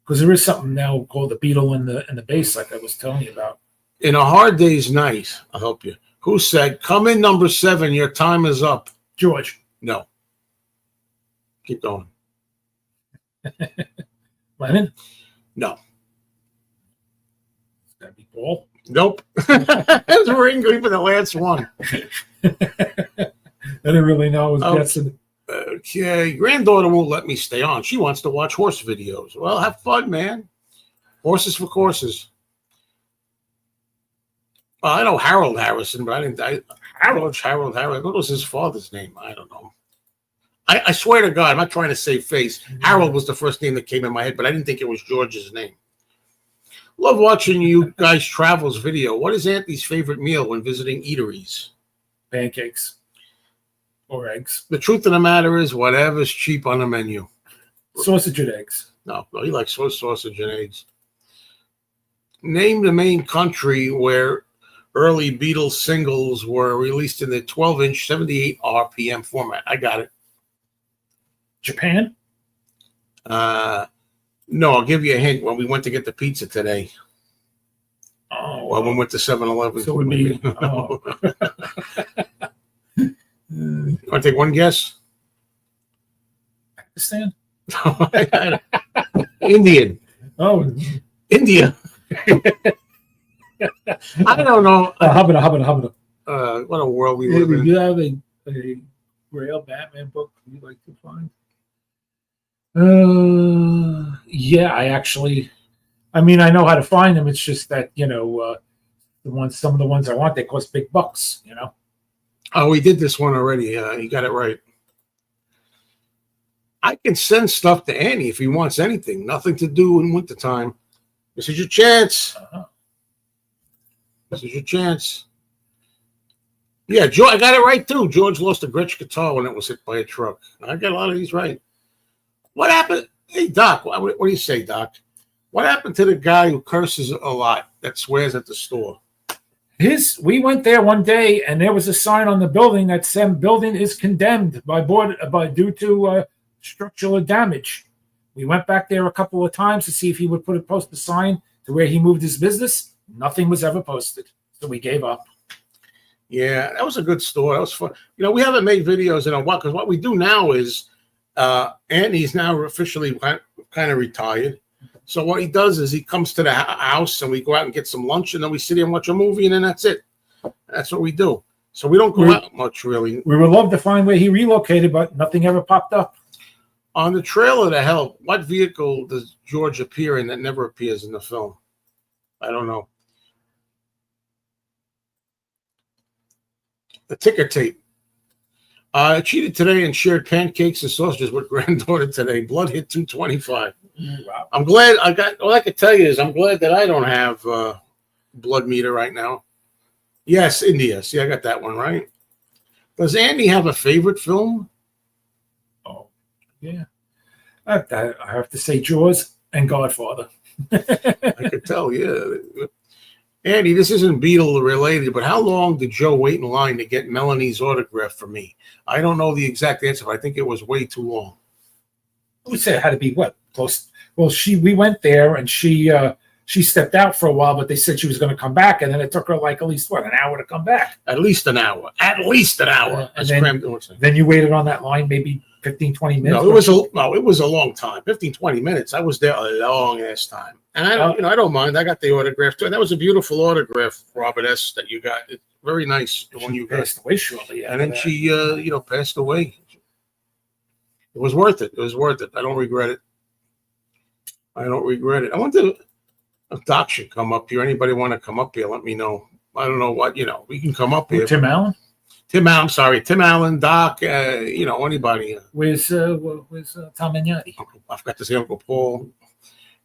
Because there is something now called the Beatle in the bass, like I was telling you about. In a hard day's night, I'll help you. Who said, "Come in, number 7, your time is up"? George. No. Keep going. Lennon? No. It's got to be Paul. Nope. It was Ringo, even the last one. I didn't really know. I was guessing. Okay. Granddaughter won't let me stay on. She wants to watch horse videos. Well, have fun, man. Horses for courses. Well, I know Harold Harrison, but I didn't. Harold Harrison. What was his father's name? I don't know. I swear to God, I'm not trying to save face. Harold was the first name that came in my head, but I didn't think it was George's name. Love watching you guys' travels video. What is Antony's favorite meal when visiting eateries? Pancakes. Or eggs. The truth of the matter is, whatever's cheap on the menu. Sausage and eggs. No, he likes sausage and eggs. Name the main country where early Beatles singles were released in the 12-inch 78 RPM format. I got it. Japan? No, I'll give you a hint. When we went to get the pizza today. Oh, Well, we went to 7-Eleven. So it would be. Oh. You want to take one guess? Pakistan? Indian. Oh, India. I don't know. Habana. What a world we live in. You have a Grail Batman book you'd like to find? Yeah, I mean, I know how to find them. It's just that, some of the ones I want, they cost big bucks, Oh, we did this one already. You got it right. I can send stuff to Annie if he wants anything. Nothing to do in wintertime. This is your chance. This is your chance. Yeah, George, I got it right too. George lost a Gretsch guitar when it was hit by a truck. I got a lot of these right. What happened? Hey, Doc, what do you say, Doc? What happened to the guy who curses a lot that swears at the store? We went there one day and there was a sign on the building that said building is condemned due to structural damage. We went back there a couple of times to see if he would post a sign to where he moved his business. Nothing was ever posted, so we gave up. Yeah, that was a good store. That was fun. We haven't made videos in a while because what we do now is Andy's now officially kind of retired. So what he does is he comes to the house and we go out and get some lunch and then we sit here and watch a movie and then that's it. That's what we do. So we don't go out much, really. We would love to find where he relocated, but nothing ever popped up. On the trailer to Help, what vehicle does George appear in that never appears in the film? I don't know. The ticker tape. I cheated today and shared pancakes and sausages with granddaughter today. Blood hit 225. Wow. I'm glad all I can tell you is I'm glad that I don't have blood meter right now. Yes, India. See, I got that one right. Does Andy have a favorite film? Oh, yeah. I have to say Jaws and Godfather. I could tell, yeah. Andy, this isn't Beatle related, but how long did Joe wait in line to get Melanie's autograph from me? I don't know the exact answer, but I think it was way too long. I would say it had to be what? Close. Well, we went there and she stepped out for a while, but they said she was going to come back, and then it took her like at least an hour to come back. At least an hour. And then you waited on that line maybe 15, 20 minutes. No, it was a long time. 15, 20 minutes. I was there a long ass time. And I don't mind. I got the autograph too. And that was a beautiful autograph, Robert S., that you got. It's very nice. The one you passed away shortly. And then she passed away. It was worth it. It was worth it. I don't regret it. I wonder if Doc should come up here. Anybody want to come up here? Let me know. I don't know what, we can come up here. Tim Allen? Tim Allen, Doc, anybody. Where's Tom Mignati? I forgot to say Uncle Paul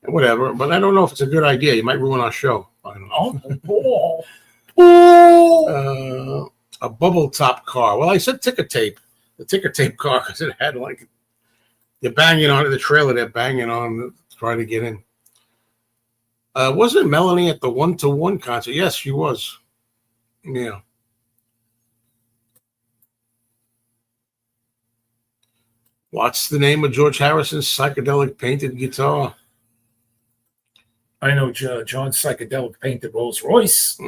and whatever, but I don't know if it's a good idea. You might ruin our show. I don't know. Uncle Paul. A bubble top car. Well, I said ticker tape. The ticker tape car because it had they're banging on the trailer. They're banging on trying to get in. Wasn't Melanie at the 1-to-1 concert? Yes, she was. Yeah. What's the name of George Harrison's psychedelic painted guitar? I know John's psychedelic painted Rolls Royce.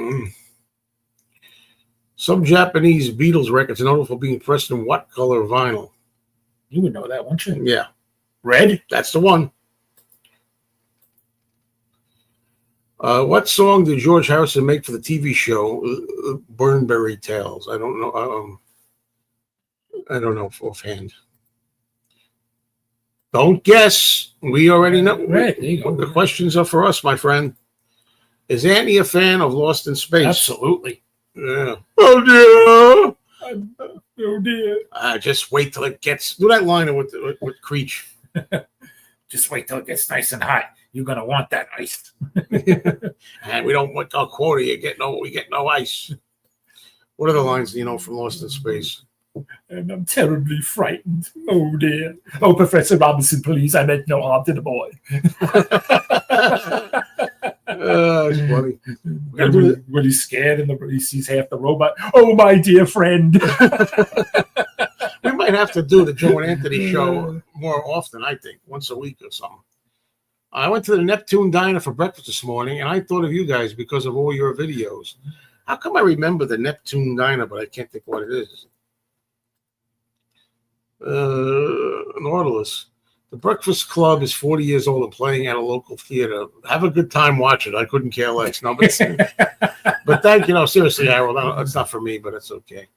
Some Japanese Beatles records are notable for being pressed in what color vinyl? You would know that, wouldn't you? Yeah. Red? That's the one. What song did George Harrison make for the TV show Burnberry Tales? I don't know. I don't know offhand. Don't guess. We already know. Right, there you go. The questions are for us, my friend. Is Andy a fan of Lost in Space? Absolutely. Yeah. Oh dear. Just wait till it gets. Do that line with Creech. Just wait till it gets nice and hot. You're gonna want that ice. And we don't want our quota. We get no ice. What are the lines from Lost in Space? And I'm terribly frightened. Oh dear. Oh, Professor Robinson, please. I meant no harm to the boy. It's funny. When he's scared and he sees half the robot. Oh, my dear friend. We might might have to do the Joe and Anthony show more often, I think, once a week or something. I went to the Neptune Diner for breakfast this morning, and I thought of you guys because of all your videos. How come I remember the Neptune Diner, but I can't think what it is? Nautilus. The Breakfast Club is 40 years old and playing at a local theater. Have a good time watching. I couldn't care less. No, but thank you. No, seriously, Harold, it's not for me, but it's okay.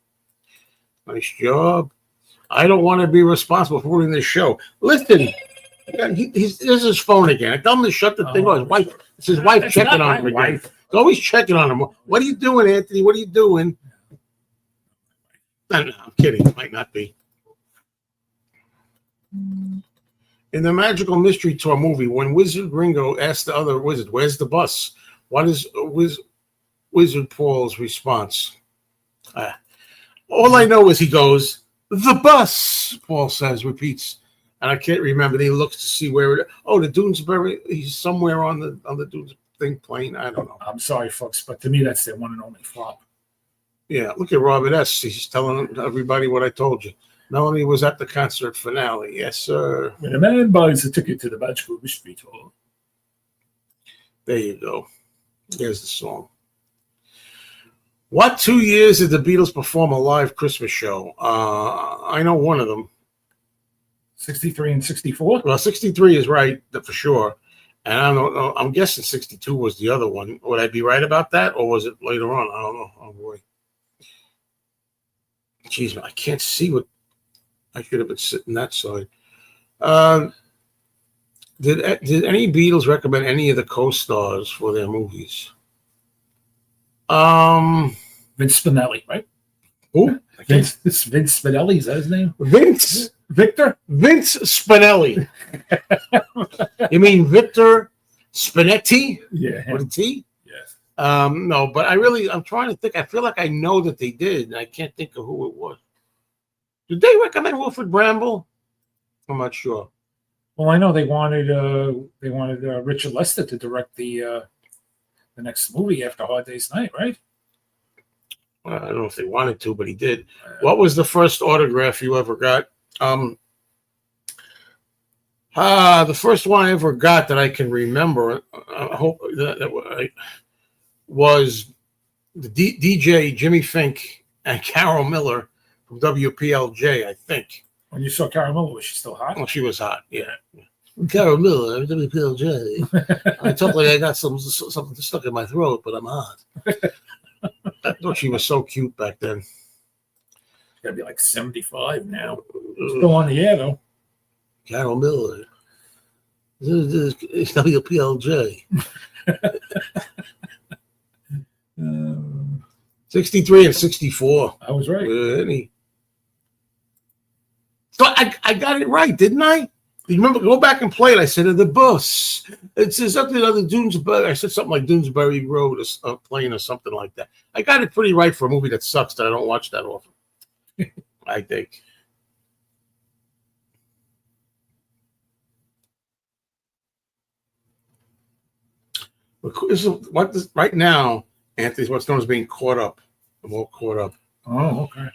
Nice job. I don't want to be responsible for ruining this show. Listen, this is his phone again. I tell him to shut the thing off. His wife, it's his wife checking on him again. He's always checking on him. What are you doing, Anthony? What are you doing? No, I'm kidding. It might not be. In the Magical Mystery Tour movie, when Wizard Ringo asked the other wizard, "Where's the bus?" What is Wizard Paul's response? All I know is he goes, "The bus," Paul says, repeats. And I can't remember. He looks to see where it. Oh, the Doonesbury. He's somewhere on the Dunes thing plane. I don't know. I'm sorry, folks, but to me, that's their one and only flop. Yeah, look at Robert S. He's telling everybody what I told you. Melanie was at the concert finale. Yes, sir. When a man buys a ticket to the Magical Mystery Tour. There you go. There's the song. What 2 years did the Beatles perform a live Christmas show? I know one of them. 63 and 64? Well, 63 is right, for sure. And I don't know. I'm guessing 62 was the other one. Would I be right about that? Or was it later on? I don't know. Oh, boy. Jeez, I can't see what. I should have been sitting that side. Did any Beatles recommend any of the co-stars for their movies? Vince Spinelli, right? Who? Vince Spinelli, is that his name? Vince Spinelli. You mean Victor Spinetti? Yeah. With a T? Yes. No, but I'm trying to think. I feel like I know that they did, and I can't think of who it was. Did they recommend Wilfred Bramble? I'm not sure. Well, I know they wanted Richard Lester to direct the next movie after Hard Day's Night, right? I don't know if they wanted to, but he did. What was the first autograph you ever got? The first one I ever got that I can remember, I hope that was the DJ Jimmy Fink and Carol Miller from WPLJ, I think. When you saw Carol Miller, was she still hot? Well, she was hot, yeah. Carol Miller, WPLJ. I talk like I got something stuck in my throat, but I'm hot. I thought she was so cute back then. She's got to be like 75 now. Still on the air, though. Carol Miller. It's WPLJ. 63 and 64. I was right. So I got it right, didn't I? You remember? Go back and play it. I said, the bus. It says something other Doonesbury. I said something like Doonesbury Road, a plane, or something like that. I got it pretty right for a movie that sucks that I don't watch that often. I think. Right now, Anthony's what's known as being caught up. I'm all caught up. Oh, okay.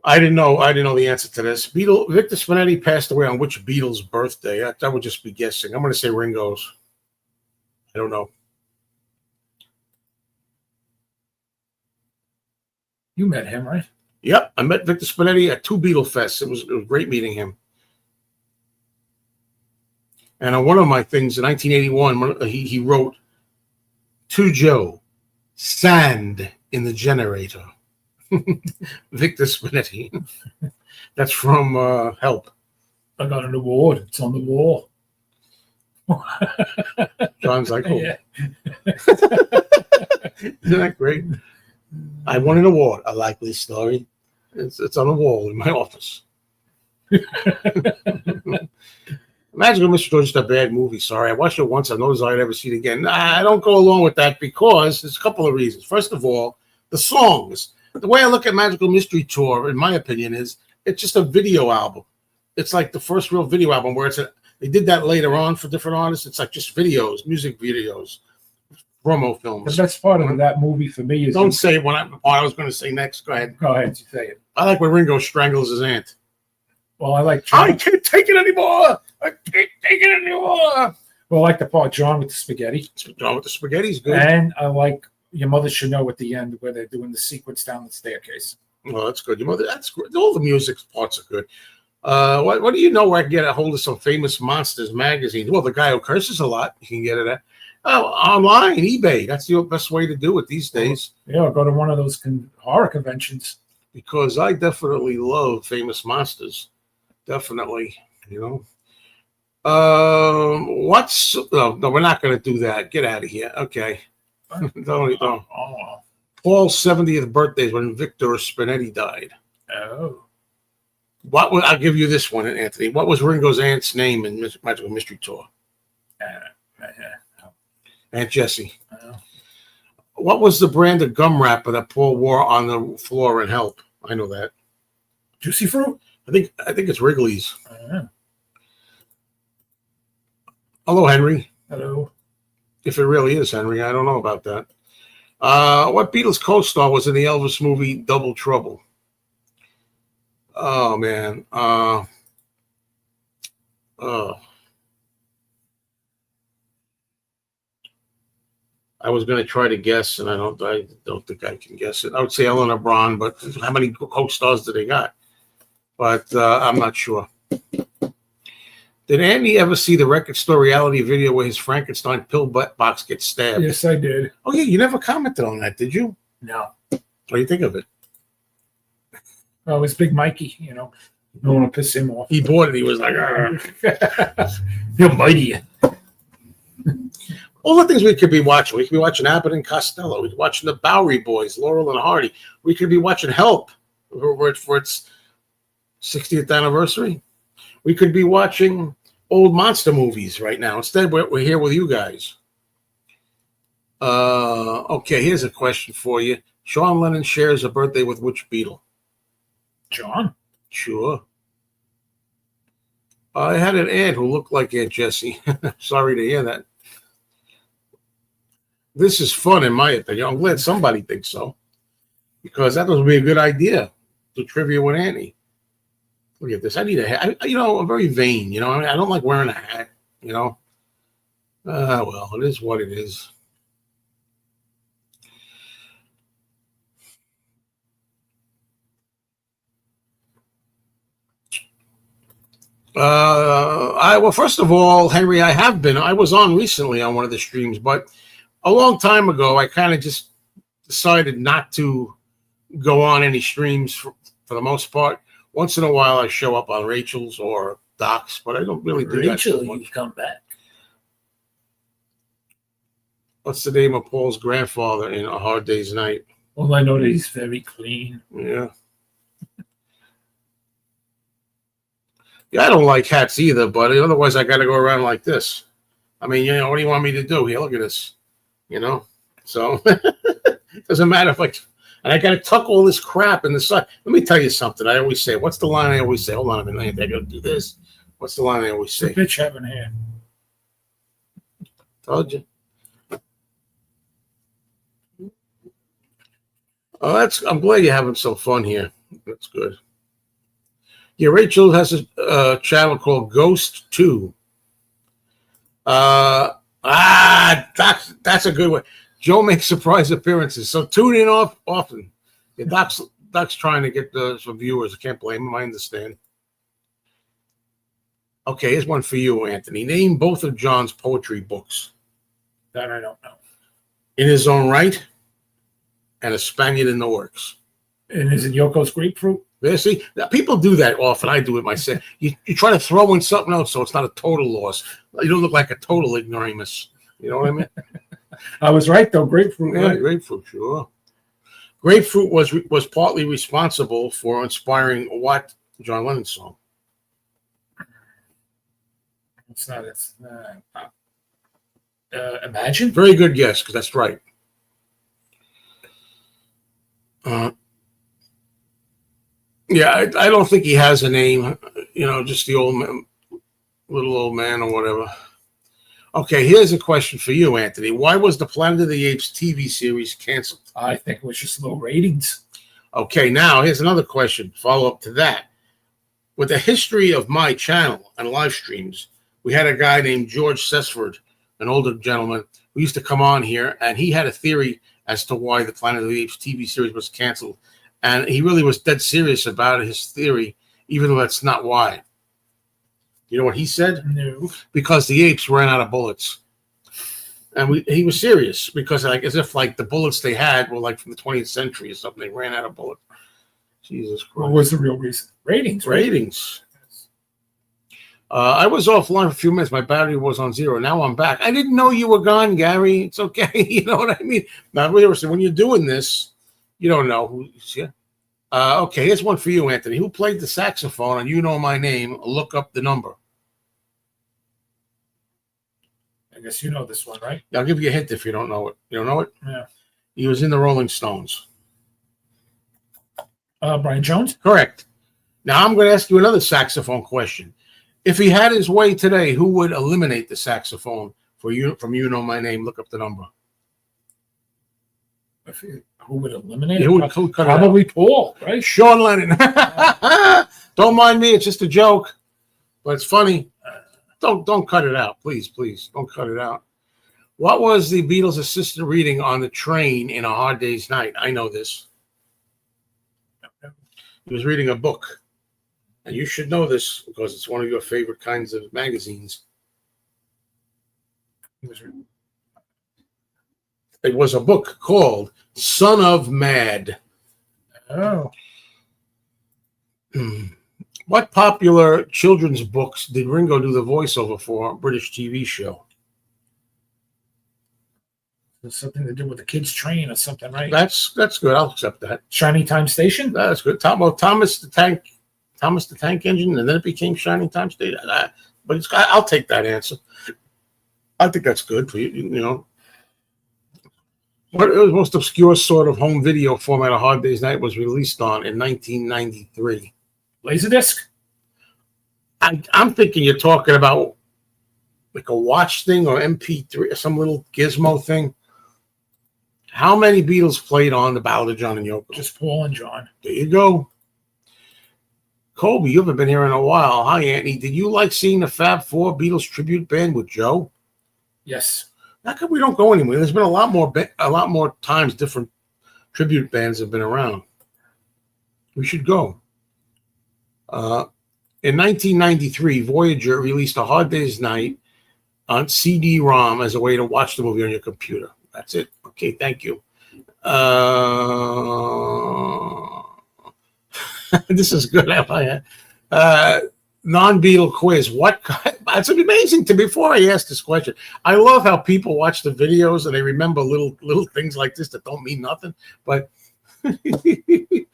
I didn't know the answer to this. Victor Spinetti passed away on which Beatles' birthday? I would just be guessing. I'm going to say Ringo's. I don't know. You met him, right? Yep, I met Victor Spinetti at 2 Beatle Fests. It was great meeting him. And on one of my things in 1981, he wrote, "To Joe, sand in the generator." Victor Spinetti. That's from Help. I got an award. It's on the wall. John's like, oh. Yeah. Isn't that great? I won an award. I like this story. It's on the wall in my office. Magical Mystery Tour is just a bad movie. Sorry, I watched it once. I noticed I'd never see it again. I don't go along with that because there's a couple of reasons. First of all, the songs. The way I look at Magical Mystery Tour, in my opinion, is it's just a video album. It's like the first real video album where they did that later on for different artists. It's like just videos, music videos, promo films. The best part of that movie for me is... Don't say what I was going to say next. Go ahead. Go ahead. You say it. I like when Ringo strangles his aunt. Well, I like I John. can't take it anymore. I can't take it anymore. Well, I like the part John with the spaghetti. John with the spaghetti's good. And I like Your Mother Should Know at the end where they're doing the sequence down the staircase. Well, that's good. Your mother, that's good. All the music parts are good. What do you know where I can get a hold of some famous monsters magazines? Well, the guy who curses a lot, you can get it at online, eBay. That's the best way to do it these days. Yeah, or go to one of those horror conventions. Because I definitely love famous monsters. Definitely, you know. No, we're not going to do that. Get out of here. Okay. don't. Oh. Paul's 70th birthday is when Victor Spinetti died. Oh. I'll give you this one, Anthony. What was Ringo's aunt's name in Magical Mystery Tour? Aunt Jessie. What was the brand of gum wrapper that Paul wore on the floor in Help? I know that. Juicy Fruit? I think it's Wrigley's. Hello, Henry. Hello. If it really is Henry, I don't know about that. What Beatles co-star was in the Elvis movie Double Trouble? Oh man. I was going to try to guess, and I don't think I can guess it. I would say Eleanor Braun, but how many co-stars do they got? But I'm not sure. Did Andy ever see the Record Store reality video where his Frankenstein pill box gets stabbed? Yes, I did. Oh yeah, you never commented on that, did you? No. What do you think of it? Oh, it's Big Mikey, you know. Don't want to piss him off. He bought it. He was like, You're mighty. all the things we could be watching. We could be watching Abbott and Costello. We'd be watching the Bowery Boys, Laurel and Hardy. We could be watching Help for its 60th anniversary. We could be watching old monster movies right now. Instead, we're here with you guys. Okay, here's a question for you. Sean Lennon shares a birthday with which Beatle? John? Sure. I had an aunt who looked like Aunt Jessie. Sorry to hear that. This is fun, in my opinion. I'm glad somebody thinks so, because that would be a good idea to trivia with Annie. Look at this. I need a hat. I'm very vain. I don't like wearing a hat. Well, it is what it is. Well, first of all, Henry, I was on recently on one of the streams, but a long time ago, I kind of just decided not to go on any streams for the most part. Once in a while, I show up on Rachel's or Doc's, but I don't really do that too much. You've come back. What's the name of Paul's grandfather in A Hard Day's Night? Well, I know that he's very clean. Yeah. Yeah, I don't like hats either, but otherwise I got to go around like this. I mean, what do you want me to do here? Look at this. So it doesn't matter if and I got to tuck all this crap in the side. Let me tell you something. I always say, what's the line I always say? Hold on a minute. I got to do this. What's the line I always say? Bitch having hair. Told you. Oh, I'm glad you're having some fun here. That's good. Yeah, Rachel has a channel called Ghost 2. That's a good one. Joe makes surprise appearances, so tune in often. Yeah, Doc's trying to get some viewers. I can't blame him. I understand. Okay, here's one for you, Anthony. Name both of John's poetry books. That I don't know. In His Own Right and A Spaniard in the Works. And is it Yoko's Grapefruit? Yeah, see, people do that often. I do it myself. You try to throw in something else so it's not a total loss. You don't look like a total ignoramus. You know what I mean? I was right, though. Grapefruit. Yeah, right? Grapefruit, sure. Grapefruit was partly responsible for inspiring what John Lennon song? It's not. Imagine. Very good guess, because that's right. Yeah, I don't think he has a name. Just the little old man or whatever. Okay, here's a question for you, Anthony. Why was the Planet of the Apes TV series canceled? I think it was just low ratings. Okay, now here's another question. Follow up to that. with the history of my channel and live streams, we had a guy named George Sesford, an older gentleman, who used to come on here, and he had a theory as to why the Planet of the Apes TV series was canceled. And he really was dead serious about his theory, even though that's not why. You know what he said? No. Because the apes ran out of bullets. And he was serious, because as if the bullets they had were from the 20th century or something. They ran out of bullets. Jesus Christ. What was the real reason? Ratings. Ratings. I was offline for a few minutes. My battery was on 0. Now I'm back. I didn't know you were gone, Gary. It's okay. You know what I mean? Now, when you're doing this, you don't know who's here. Okay, here's one for you, Anthony. Who played the saxophone on You Know My Name? Look up the number. I guess you know this one, right? I'll give you a hint if you don't know it. You don't know it? Yeah. He was in the Rolling Stones. Brian Jones? Correct. Now I'm going to ask you another saxophone question. If he had his way today, who would eliminate the saxophone from You Know My Name? Look up the number. Who would eliminate it? Who would cut Probably Paul, right? Sean Lennon. Don't mind me. It's just a joke, but it's funny. Don't cut it out, please. Don't cut it out. What was the Beatles' assistant reading on the train in A Hard Day's Night? I know this. He was reading a book, and you should know this because it's one of your favorite kinds of magazines. It was a book called Son of Mad. Oh. What popular children's books did Ringo do the voiceover for a British TV show? There's something to do with the kids' train or something, right? That's good. I'll accept that. Shining Time Station? That's good. Thomas the Tank Engine, and then it became Shining Time Station. But I'll take that answer. I think that's good for you. You know, what was most obscure sort of home video format A Hard Day's Night was released on in 1993? Laserdisc? I'm thinking you're talking about like a watch thing or MP3 or some little gizmo thing. How many Beatles played on The Ballad of John and Yoko? Just Paul and John. There you go. Colby, you haven't been here in a while. Hi, Antony. Did you like seeing the Fab Four Beatles tribute band with Joe? Yes. How come we don't go anywhere? There's been a lot more times different tribute bands have been around. We should go. In 1993, Voyager released A Hard Day's Night on CD-ROM as a way to watch the movie on your computer. That's it. Okay, thank you. This is good. Non-Beatle quiz. It's amazing to me. Before I ask this question, I love how people watch the videos and they remember little things like this that don't mean nothing. But you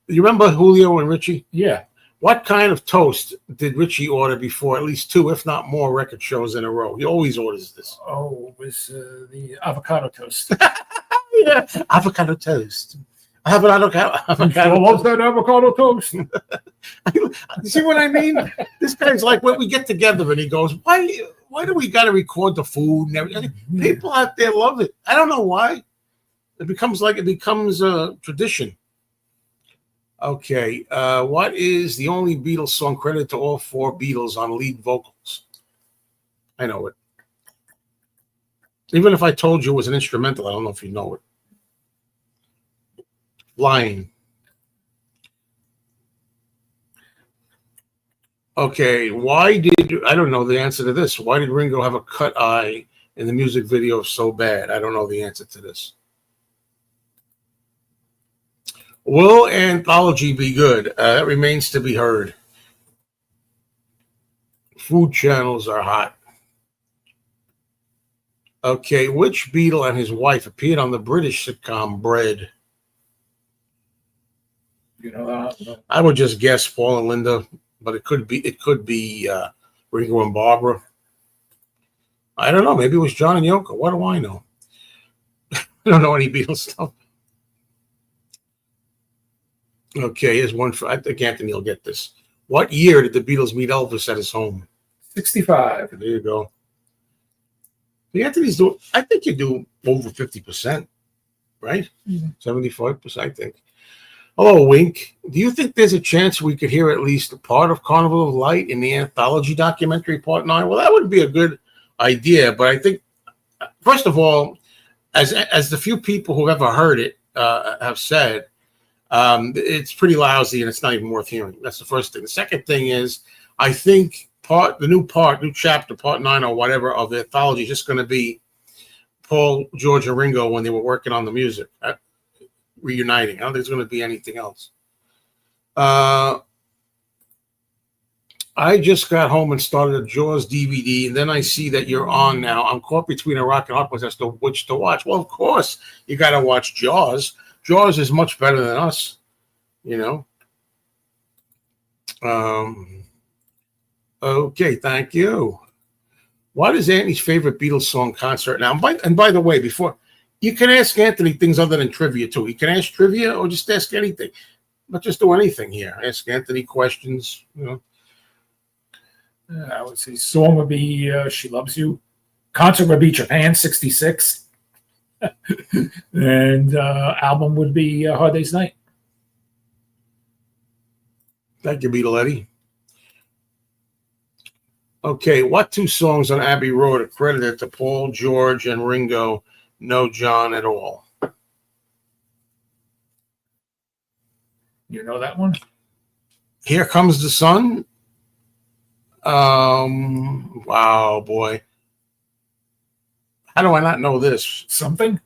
remember Julio and Richie? Yeah. What kind of toast did Richie order before at least 2, if not more, record shows in a row? He always orders this. Oh, it was the avocado toast. Yeah, avocado toast. I have an avocado. Loves that avocado toast. You see what I mean? This guy's like, when we get together and he goes, why do we got to record the food and everything? People out there love it. I don't know why. It becomes a tradition. Okay, what is the only Beatles song credited to all 4 Beatles on lead vocals? I know it. Even if I told you it was an instrumental, I don't know if you know it. Lying. Okay, I don't know the answer to this. Why did Ringo have a cut eye in the music video of So Bad? I don't know the answer to this. Will anthology be good? That remains to be heard. Food channels are hot. Okay, which Beatle and his wife appeared on the British sitcom Bread? You know that? No. I would just guess Paul and Linda, but it could be Ringo and Barbara. I don't know. Maybe it was John and Yoko. What do I know? I don't know any Beatles stuff. Okay, here's one for, I think Anthony will get this. What year did the Beatles meet Elvis at his home? 65. There you go. The Anthony's doing, I think you do over 50%, right? 75%, I think. Hello, Wink. Do you think there's a chance we could hear at least a part of Carnival of Light in the anthology documentary Part 9? Well, that would be a good idea, but I think, first of all, as the few people who ever heard it have said, it's pretty lousy and it's not even worth hearing. That's the first thing. The second thing is, I think new chapter, Part 9 or whatever of the anthology is just going to be Paul, George, and Ringo when they were working on the music. Reuniting. I don't think there's going to be anything else. I just got home and started a Jaws DVD, and then I see that you're on now. I'm caught between a rock and a hard place as to which to watch. Well, of course, you got to watch Jaws. Jaws is much better than us, you know. Okay, thank you. What is Antony's favorite Beatles song concert? Now, by the way, before you can ask Antony things other than trivia too. You can ask trivia or just ask anything, but just do anything here. Ask Antony questions. You know, I would say song would be "She Loves You." Concert would be Japan '66, and album would be Hard Day's Night. Thank you, Beatle Eddie. Okay, what two songs on Abbey Road are credited to Paul, George, and Ringo? No John at all. You know that one? Here Comes the Sun. Wow, boy. How do I not know this? Something?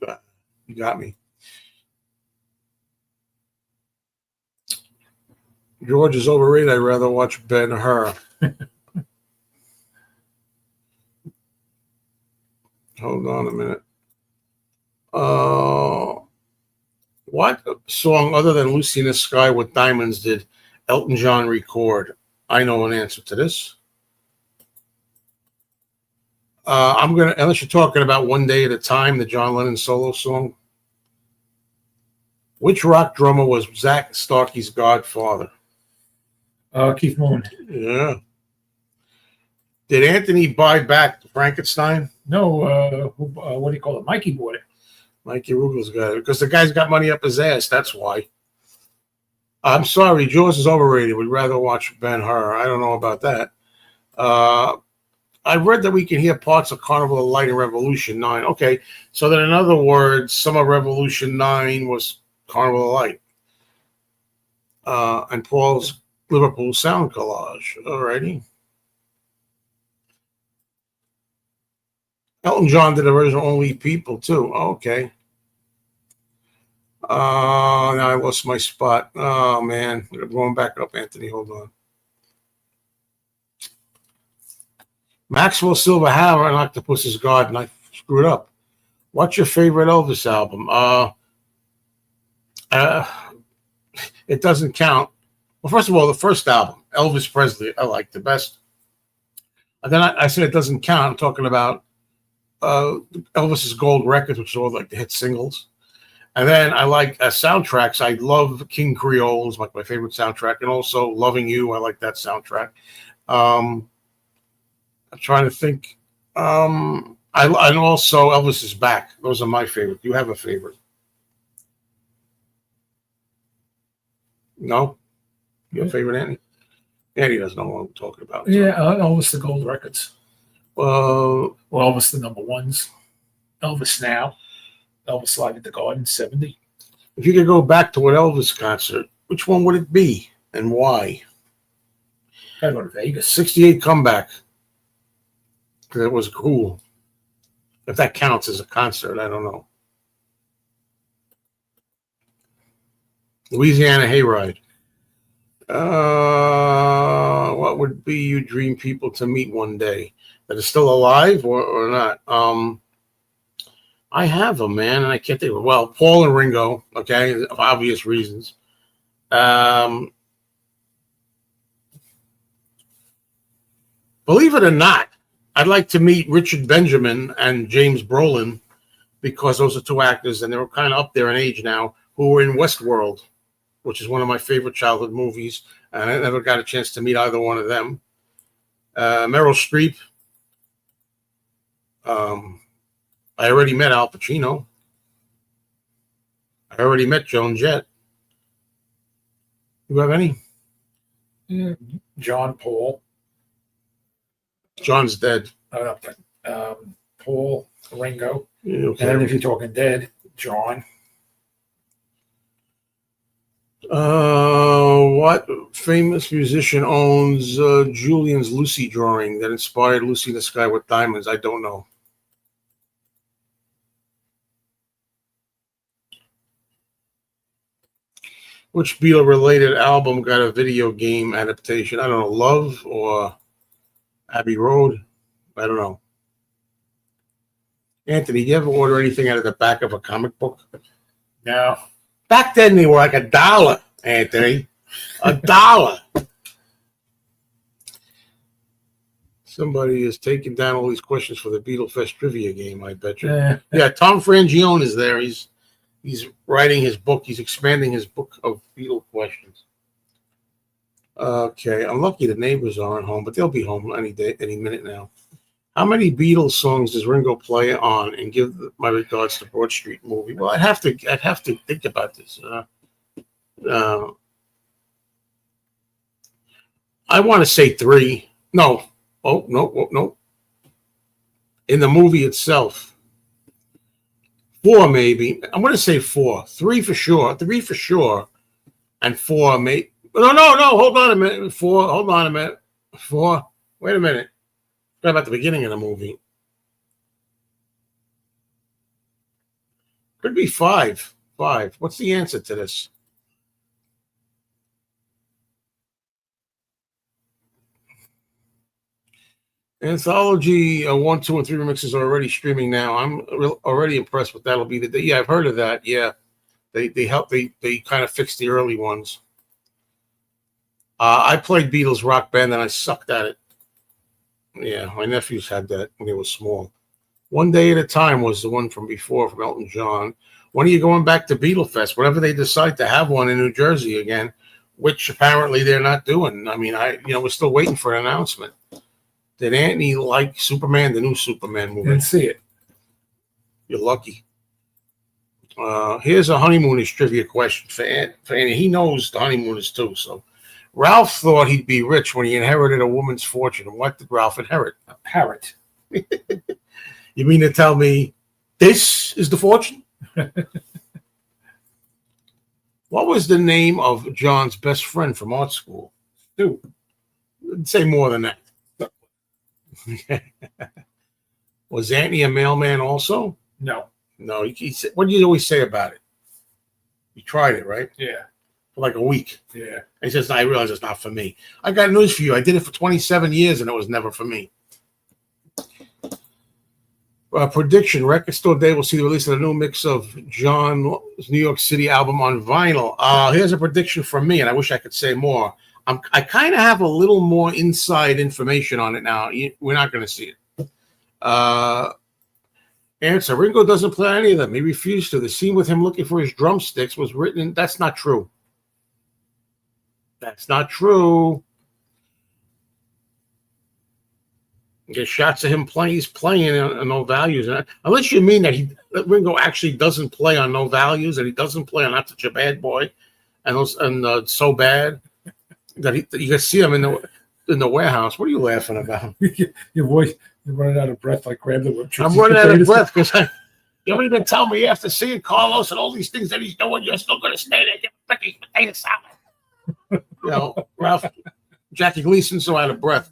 You got me. George is overrated. I'd rather watch Ben-Hur. Hold on a minute. What song other than Lucy in the Sky with Diamonds did Elton John record? I know an answer to this. I'm gonna, unless you're talking about One Day at a Time, the John Lennon solo song. Which rock drummer was Zach Starkey's godfather? Keith Moon. Yeah. Did Antony buy back Frankenstein? No, what do you call it? Mikey bought it. Mikey Rugel's got it because the guy's got money up his ass. That's why. I'm sorry, Jaws is overrated. We'd rather watch Ben-Hur. I don't know about that. I read that we can hear parts of Carnival of Light and Revolution 9. Okay, so then in other words, some of Revolution 9 was Carnival of Light. And Paul's Liverpool sound collage. Alrighty. Elton John did original Only People too. Okay. Now I lost my spot. Oh man, I'm going back up, Antony. Hold on. Maxwell Silver Hammer and Octopus's Garden. I screwed up. What's your favorite Elvis album? It doesn't count. Well, first of all, the first album, Elvis Presley, I like the best. And then I said it doesn't count. I'm talking about Elvis's Gold Records, which are all like the hit singles. And then I like soundtracks. I love King Creole is like my favorite soundtrack, and also Loving You. I like that soundtrack. I'm trying to think. And also Elvis is Back. Those are my favorite. Do you have a favorite? No? You have a favorite, Antony? Antony doesn't know what I'm talking about. So. Yeah, Elvis the Gold Records. Well, Elvis the number ones. Elvis Now. Elvis Live at the Garden, 70. If you could go back to an Elvis concert, which one would it be and why? Gotta go to Vegas. 68 Comeback. Because it was cool. If that counts as a concert, I don't know. Louisiana Hayride. What would be you dream people to meet one day? That is still alive or not? I have them, man, and I can't think of it. Well, Paul and Ringo, okay, of obvious reasons. Believe it or not, I'd like to meet Richard Benjamin and James Brolin because those are two actors, and they're kind of up there in age now, who were in Westworld, which is one of my favorite childhood movies, and I never got a chance to meet either one of them. Meryl Streep. I already met Al Pacino. I already met Joan Jett. You have any? Yeah. John, Paul. John's dead. Paul, Ringo. Yeah, okay. And then if you're talking dead, John. What famous musician owns Julian's Lucy drawing that inspired Lucy in the Sky with Diamonds? I don't know. Which Beatle-related album got a video game adaptation? I don't know. Love or Abbey Road? I don't know. Anthony, you ever order anything out of the back of a comic book? No. Back then, they were like $1, Anthony. $1. Somebody is taking down all these questions for the Beatle Fest trivia game, I bet you. Yeah, Tom Frangione is there. He's writing his book. He's expanding his book of Beatle questions. Okay, I'm lucky the neighbors aren't home, but they'll be home any day, any minute now. How many Beatles songs does Ringo play on? And give my regards to Broad Street movie. Well, I'd have to think about this. I want to say 3. No. Oh, no. In the movie itself. 4 maybe. I'm going to say 4. 3 for sure. 3 for sure. And 4 maybe. No. Hold on a minute. 4. Hold on a minute. 4. Wait a minute. Forgot about the beginning of the movie. Could be 5. 5. What's the answer to this? Anthology 1, 2, and 3 remixes are already streaming now. I'm already impressed with that'll be the day. Yeah, I've heard of that. Yeah, they help. They kind of fixed the early ones. I played Beatles Rock Band and I sucked at it. Yeah, my nephews had that when they were small. One Day at a Time was the one from before from Elton John. When are you going back to Beatle Fest? Whenever they decide to have one in New Jersey again, which apparently they're not doing. I mean, we're still waiting for an announcement. Did Antny like Superman, the new Superman movie? Didn't see it. You're lucky. Here's a Honeymooners trivia question for Antny. He knows the Honeymooners too. So, Ralph thought he'd be rich when he inherited a woman's fortune. What did Ralph inherit? A parrot. You mean to tell me this is the fortune? What was the name of John's best friend from art school? Stu. Say more than that. Was Antny a mailman also? No. He said, what do you always say about it? You tried it, right? Yeah. For like a week. Yeah. He says, I realize it's not for me. I got news for you. I did it for 27 years and it was never for me. Prediction, Record Store Day will see the release of the new mix of John's New York City album on vinyl. Here's a prediction from me, and I wish I could say more. I kind of have a little more inside information on it now. We're not going to see it. Answer, Ringo doesn't play any of them. He refused to. The scene with him looking for his drumsticks was written. That's not true. That's not true. Get shots of him playing. He's playing on No Values. Unless you mean that Ringo actually doesn't play on No Values and he doesn't play on Not Such a Bad Boy and So Bad. That you can see him in the warehouse. What are you laughing about? Your voice, you're running out of breath like Crab the Whip. I'm running out of breath because you don't even tell me after seeing Carlos and all these things that he's doing, you're still going to stay there. Get freaking potato salad. Ralph, Jackie Gleason, so out of breath.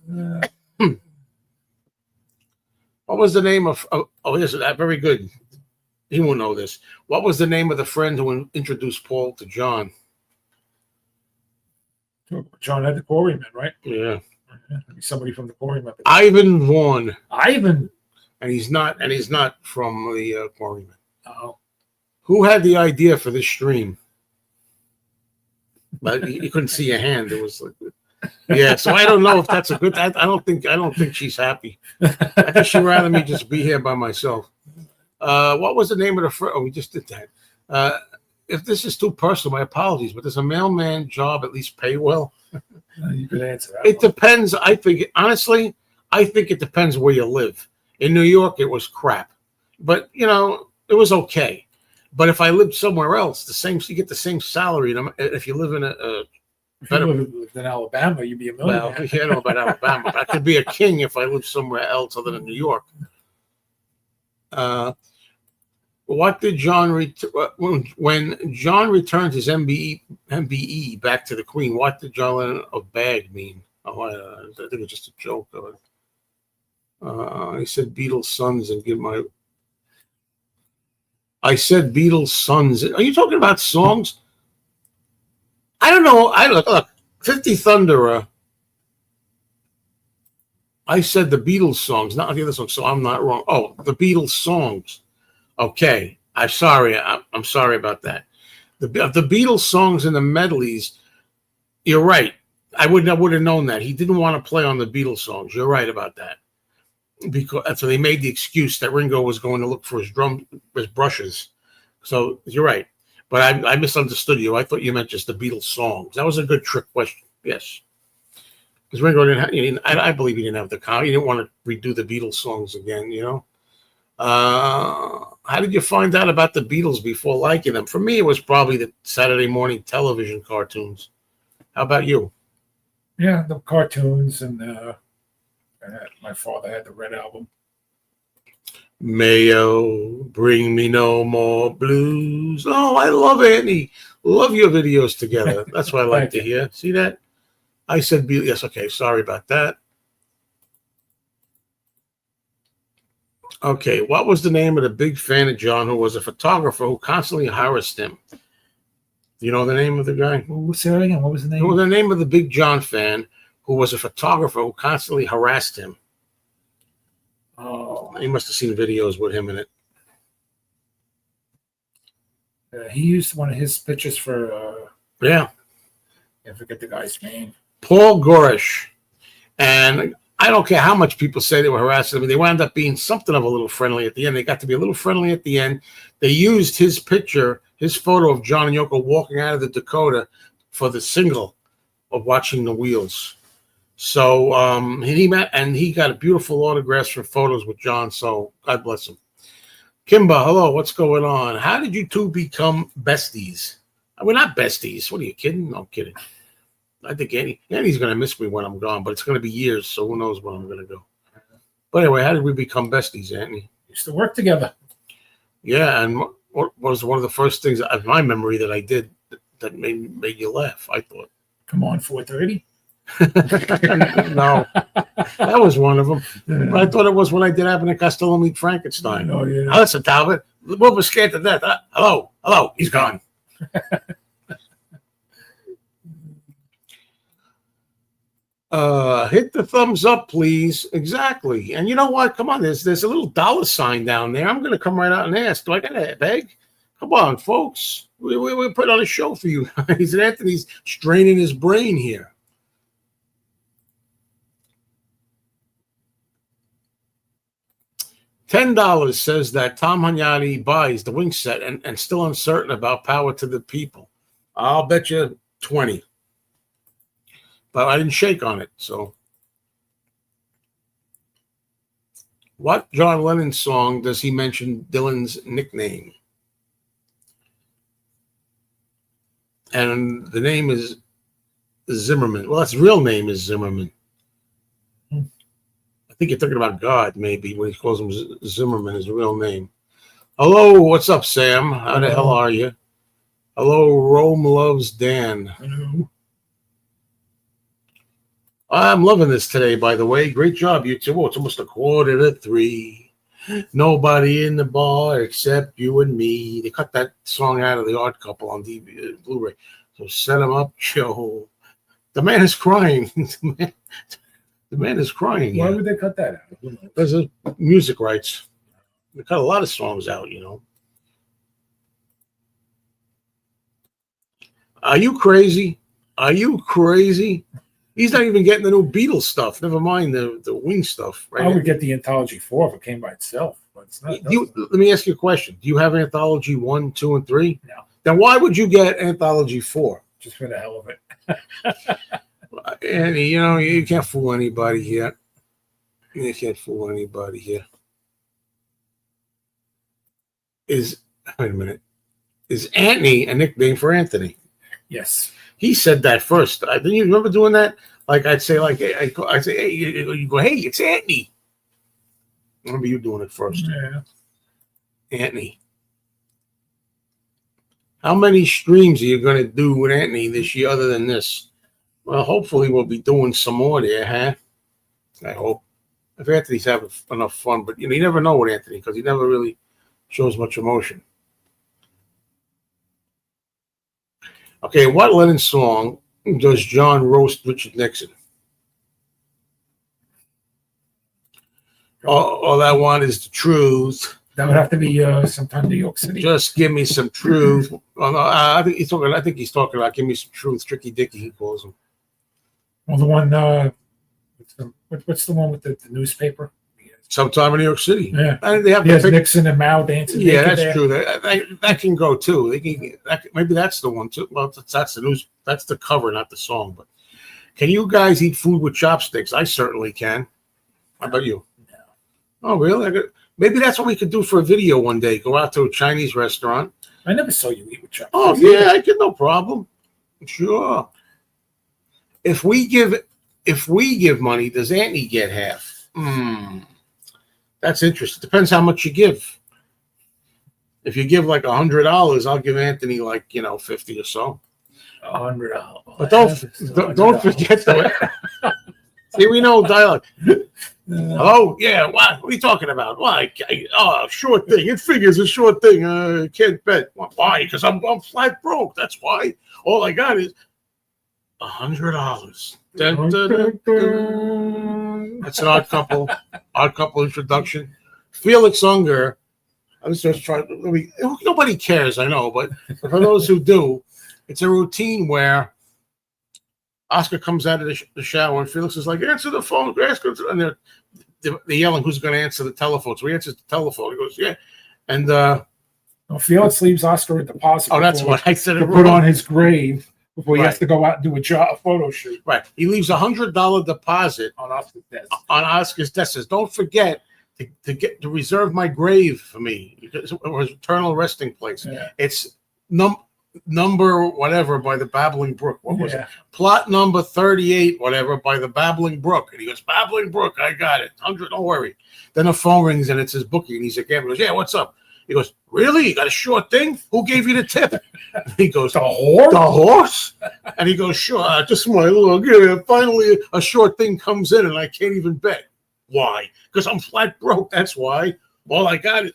What was the name of? Yes, that very good. He won't know this. What was the name of the friend who introduced Paul to John? John had the Quarrymen, right? Yeah. Somebody from the Quarrymen. Ivan Vaughn. Ivan. And he's not from the Quarrymen. Oh. Who had the idea for this stream? But you couldn't see a hand. It was like, yeah. So I don't know if that's a good. I don't think she's happy. I think she'd rather me just be here by myself. What was the name of the friend? Oh, we just did that. If this is too personal, my apologies, but does a mailman job at least pay well? You could answer that. It depends. I think it depends where you live. In New York, it was crap, but it was okay. But if I lived somewhere else, you get the same salary. If you live in If you lived in Alabama, you'd be a millionaire. well, you know about Alabama, but I could be a king if I lived somewhere else other than New York. What did John when John returned his MBE back to the Queen? What did John Lennon of bag mean? Oh, I think it's just a joke. I said Beatles sons and give my. I said Beatles sons. Are you talking about songs? I don't know. I look 50 Thunderer. I said the Beatles songs, not the other songs, so I'm not wrong. Oh, the Beatles songs. Okay, I'm sorry. I'm sorry about that. The Beatles songs and the medleys. You're right. I would have known that he didn't want to play on the Beatles songs. You're right about that. Because so they made the excuse that Ringo was going to look for his brushes. So you're right. But I misunderstood you. I thought you meant just the Beatles songs. That was a good trick question. Yes. Because Ringo I believe he didn't have the car. He didn't want to redo the Beatles songs again, you know. How did you find out about the Beatles before liking them? For me, it was probably the Saturday morning television cartoons. How about you? Yeah, the cartoons and my father had the Red Album. Mayo, bring me no more blues. Oh, I love Antny. Love your videos together. That's what I like to hear. See that? I said, yes, okay, sorry about that. Okay, what was the name of the big fan of John who was a photographer who constantly harassed him? Do you know the name of the guy? Say that again. What was the name? What was the name of the big John fan who was a photographer who constantly harassed him? Oh, you must have seen videos with him in it. He used one of his pictures for. Yeah. I forget the guy's name. Paul Gorish. And I don't care how much people say they were harassing him. They wound up being something of a little friendly at the end. They got to be a little friendly at the end. They used his picture, his photo of John and Yoko walking out of the Dakota for the single of Watching the Wheels. So he got a beautiful autographs for photos with John. So God bless him. Kimba, hello. What's going on? How did you two become besties? We're not besties. What are you kidding? No, I'm kidding. I think Annie's going to miss me when I'm gone, but it's going to be years, so who knows when I'm going to go. But anyway, how did we become besties, Antny? Used to work together. Yeah, and what was one of the first things of my memory that I did that made you laugh, I thought. Come on, 4:30. No, that was one of them. Yeah. I thought it was when I did Abbott and Costello Meet Frankenstein. Oh, yeah. Listen, Talbot, we'll be scared to death. Hello, he's gone. Hit the thumbs up, please. Exactly. And you know what? Come on, there's a little dollar sign down there. I'm going to come right out and ask. Do I got to beg? Come on, folks. We put on a show for you guys. And Anthony's straining his brain here. $10 says that Tom Hunyadi buys the wing set and still uncertain about Power to the People. I'll bet you 20. But I didn't shake on it, so. What John Lennon song does he mention Dylan's nickname? And the name is Zimmerman. Well, his real name is Zimmerman. I think you're talking about God, maybe, when he calls him Zimmerman, his real name. Hello, what's up, Sam? How the hell are you? Hello, Rome loves Dan. Hello. I'm loving this today, by the way. Great job, you two. Oh, it's almost 2:45. Nobody in the bar except you and me. They cut that song out of The Odd Couple on DVD, Blu-ray. So set him up, Joe. The man is crying. The man is crying. Why would they cut that out? Because of music rights. They cut a lot of songs out, you know. Are you crazy? Are you crazy? He's not even getting the new Beatles stuff. Never mind the Wing stuff. Right? I would get the Anthology 4 if it came by itself. But it's not. Let me ask you a question. Do you have Anthology 1, 2, and 3? No. Then why would you get Anthology 4? Just for the hell of it. And, you know, you can't fool anybody here. You can't fool anybody here. Wait a minute. is Antny a nickname for Anthony? Yes. He said that first. Didn't you remember doing that? Like I'd say, like I'd say, hey, you go, hey, it's Antny. I remember you doing it first. Yeah. Antny. How many streams are you going to do with Antny this year other than this? Well, hopefully we'll be doing some more there, huh? I hope. If Anthony's having enough fun, but you never know with Antony because he never really shows much emotion. Okay, what Lennon song does John roast Richard Nixon? All I want is the truth. That would have to be sometime in New York City. Just give me some truth. Oh, no, I think he's talking about give me some truth. Tricky Dicky, he calls him. Well, the one. What's the one with the newspaper? Sometime in New York City. Yeah, I think they have Nixon and Mao dancing. Yeah, that's there. True. That can go too. Maybe that's the one too. Well, that's the news. That's the cover, not the song. But can you guys eat food with chopsticks? I certainly can. How about you? No. Oh, really? Maybe that's what we could do for a video one day. Go out to a Chinese restaurant. I never saw you eat with chopsticks. Oh yeah, I get no problem. Sure. If we give money, does Antny get half? That's interesting. Depends how much you give. If you give like $100, I'll give Anthony like 50 or so. $100. But don't forget that. See, we know dialogue. Hello? Yeah, what are you talking about? Why? Short thing. It figures a short thing. Can't bet. Why? Because I'm flat broke. That's why. All I got is $100. Dun, dun, dun, dun. That's an odd couple introduction. Felix Unger. I was just trying. Nobody cares, I know, but for those who do, it's a routine where Oscar comes out of the shower and Felix is like, answer the phone, and they're yelling who's going to answer the telephone. So he answers the telephone. He goes, yeah. And Felix leaves Oscar a deposit. Oh, that's what I said. To put on his grave before he has to go out and do a photo shoot. Right. He leaves $100 deposit on Oscar's desk. Says, don't forget to reserve my grave for me. It was eternal resting place. Yeah. It's number whatever by the Babbling Brook. What was it? Plot number 38, whatever, by the Babbling Brook. And he goes, Babbling Brook, I got it. 100, don't worry. Then the phone rings and it's his bookie. And he's again, he goes, yeah, what's up? He goes, really? You got a short thing? Who gave you the tip? And he goes, the horse? The horse? And he goes, sure, just my little, finally a short thing comes in and I can't even bet. Why? Because I'm flat broke. That's why. All I got is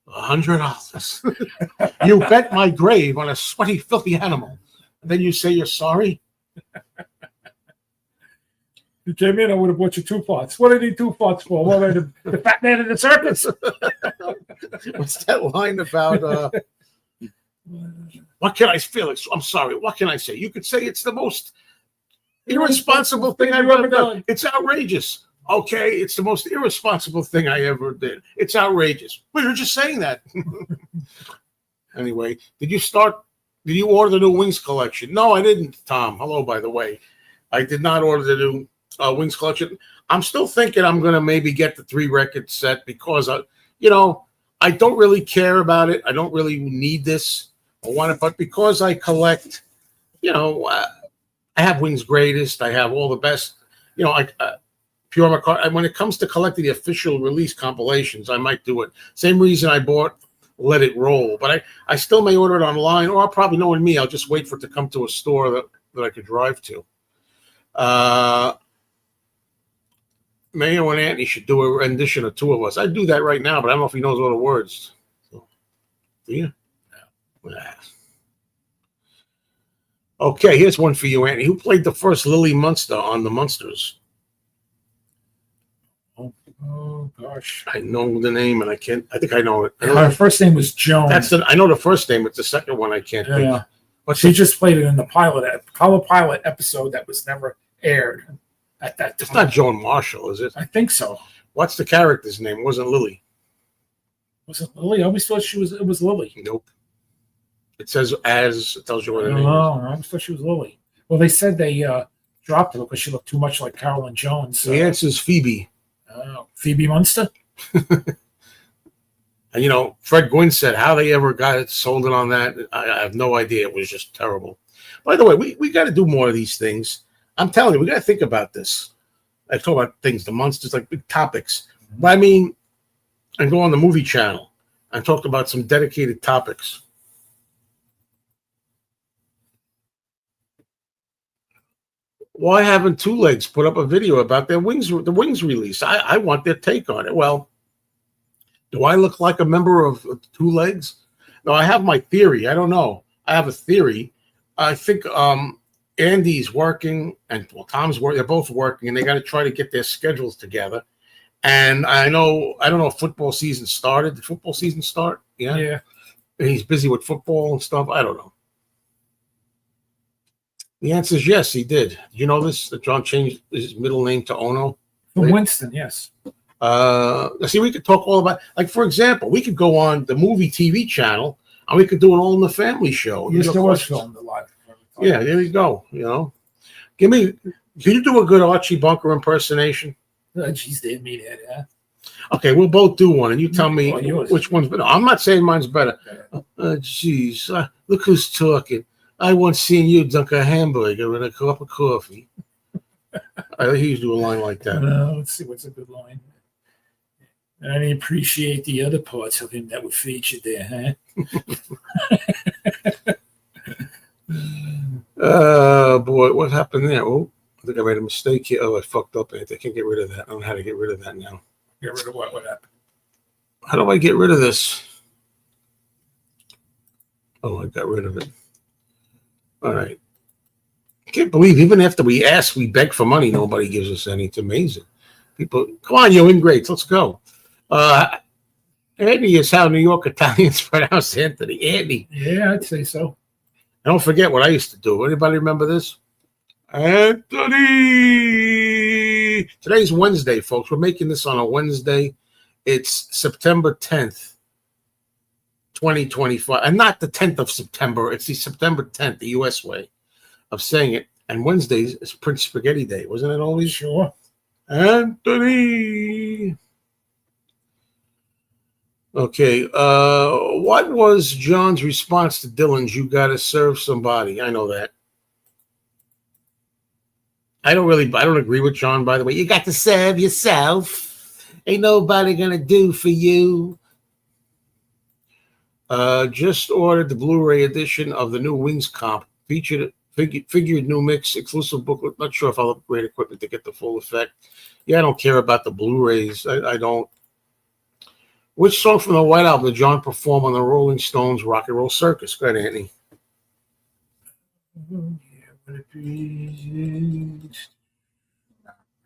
$100. You bet my grave on a sweaty, filthy animal. And then you say you're sorry? You came in, I would have bought you 2 pots. What are these 2 pots for? What are the fat man in the circus? What's that line about? What can I feel? I'm sorry. What can I say? You could say it's the most irresponsible thing I've ever done. It's outrageous. Okay, it's the most irresponsible thing I ever did. It's outrageous. But you're just saying that. Anyway, did you order the new Wings collection? No, I didn't, Tom. Hello, by the way. I did not order the new Wings collection. I'm still thinking I'm going to maybe get the 3-record set because, I don't really care about it. I don't really need this. I want it, but because I collect, I have Wings Greatest. I have all the best, Pure McCartney. When it comes to collecting the official release compilations, I might do it. Same reason I bought Let It Roll, but I still may order it online, or I'll probably, knowing me, I'll just wait for it to come to a store that I could drive to. Mayo and Antny should do a rendition of 2 of us. I'd do that right now, but I don't know if he knows all the words. So, do you? No. Nah. Okay, here's one for you, Antny. Who played the first Lily Munster on the Munsters? Oh gosh, I know the name, and I think I know it. Her first name was Joan. I know the first name. It's the second one I can't think. But she just played it in the pilot episode that was never aired at that time. It's not Joan Marshall, is it? I think so. What's the character's name? It wasn't Lily. Was it Lily? I always thought it was Lily. Nope. It says it tells you what her name is. I always thought she was Lily. Well, they said they dropped her because she looked too much like Carolyn Jones. The answer's Phoebe. Phoebe Munster? And, you know, Fred Gwynn said how they ever got it sold it on that. I have no idea. It was just terrible. By the way, we got to do more of these things. I'm telling you, we got to think about this. I talk about things, the monsters, like big topics. But I mean, and go on the movie channel and talk about some dedicated topics. Why haven't Two Legs put up a video about the Wings release? I want their take on it. Well, do I look like a member of Two Legs? No, I have my theory. I don't know. I have a theory. I think Andy's working and Tom's working. They're both working, and they got to try to get their schedules together. And I don't know if football season started. Did football season start? Yeah. Yeah. And he's busy with football and stuff. I don't know. The answer is yes, he did. You know this? That John changed his middle name to Ono? From Winston, yes. See, we could talk all about, like, for example, we could go on the movie TV channel and we could do an All in the Family show. Yes, there was filmed a lot. Yeah, there you go. You know, can you do a good Archie Bunker impersonation? Jeez, they made it. Yeah. Okay, we'll both do one, and you tell me yours. which one's better. I'm not saying mine's better. Jeez, look who's talking. I once seen you dunk a hamburger with a cup of coffee. He used to do a line like that. Let's see what's a good line. I didn't appreciate the other parts of him that were featured there, huh? Boy, what happened there? Oh, I think I made a mistake here. Oh, I fucked up. I can't get rid of that. I don't know how to get rid of that now. Get rid of what? What happened? How do I get rid of this? Oh, I got rid of it. All right. I can't believe even after we ask, we beg for money, nobody gives us any. It's amazing. People, come on, you ingrates. Let's go. Antny is how New York Italians pronounce Anthony. Antny. Yeah, I'd say so. Don't forget what I used to do. Anybody remember this? Anthony. Today's Wednesday, folks. We're making this on a Wednesday. It's September 10th, 2025. And not the 10th of September. It's the September 10th, the U.S. way of saying it. And Wednesdays is Prince Spaghetti Day. Wasn't it always? Sure. Anthony. Okay. What was John's response to Dylan's "You gotta serve somebody"? I know that. I don't agree with John, by the way. You got to serve yourself. Ain't nobody gonna do for you. Just ordered the Blu-ray edition of the new Wings comp. Figured new mix, exclusive booklet. Not sure if I'll upgrade equipment to get the full effect. Yeah, I don't care about the Blu-rays. I don't. Which song from the White Album did John perform on the Rolling Stones Rock and Roll Circus? Go ahead, Antny.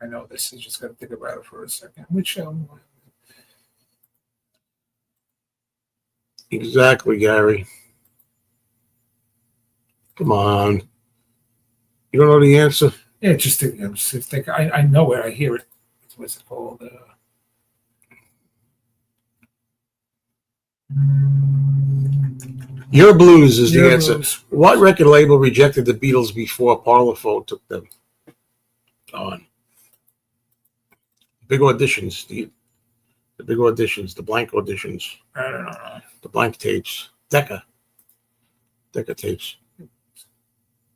I know this. I just got to think about it for a second. Which Exactly, Gary. Come on. You don't know the answer? Yeah, just think. I know it. I hear it. What's it called? Your Blues is the answer. Blues. What record label rejected the Beatles before Parlophone took them on? Big auditions. The big auditions. The blank auditions. I don't know. The blank tapes. Decca tapes.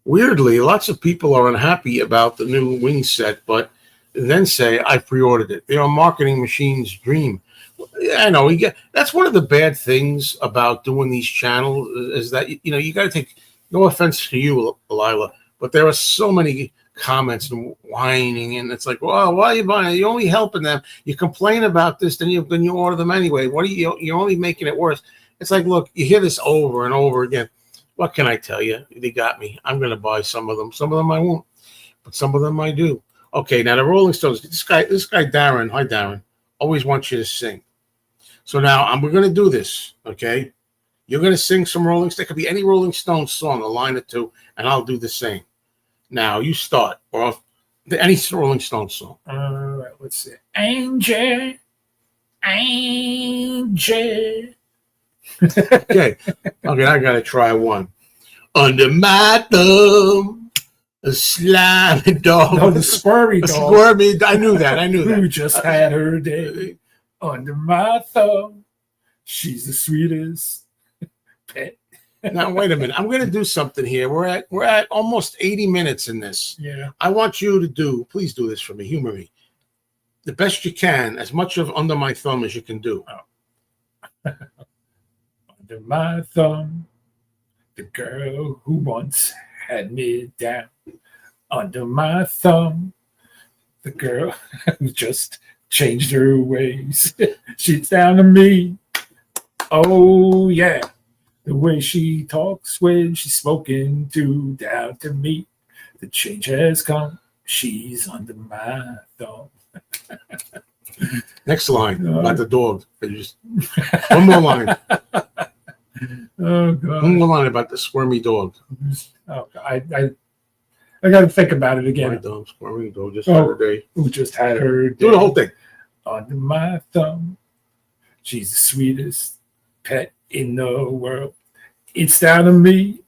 Weirdly, lots of people are unhappy about the new Wings set, but then say, I pre-ordered it. They're a marketing machine's dream. I know that's one of the bad things about doing these channels is that you got to take no offense to you, Lila, but there are so many comments and whining, and it's like, well, why are you buying it? You're only helping them. You complain about this, then you order them anyway. You're only making it worse. It's like, look, you hear this over and over again. What can I tell you? They got me. I'm going to buy some of them. Some of them I won't, but some of them I do. Okay, now the Rolling Stones. This guy, Darren. Hi, Darren. Always wants you to sing. So now we're going to do this, okay? You're going to sing some Rolling Stones. It could be any Rolling Stones song, a line or two, and I'll do the same. Now you start, or any Rolling Stones song. All right, let's see. Angel. Okay, I got to try one. Under my thumb, a slimy dog. No, the squirmy dog. Squirmy. I knew that. Who just had her day. Under my thumb, She's the sweetest pet. Now wait a minute. I'm going to do something here. We're at almost 80 minutes in this. Yeah. I want you to please do this for me. Humor me. The best you can, as much of Under My Thumb as you can do. Oh. Under my thumb, the girl who once had me down. Under my thumb, the girl who just changed her ways. She's down to me. Oh, yeah. The way she talks when she's spoken to, down to me. The change has come. She's under my thumb. Next line about the dog. One more line. Oh, God. One more line about the squirmy dog. Oh, I got to think about it again. My dog, squirmy dog, just had her day. Who just had her day. Do the whole thing. Under my thumb, she's the sweetest pet in the world. It's down to me.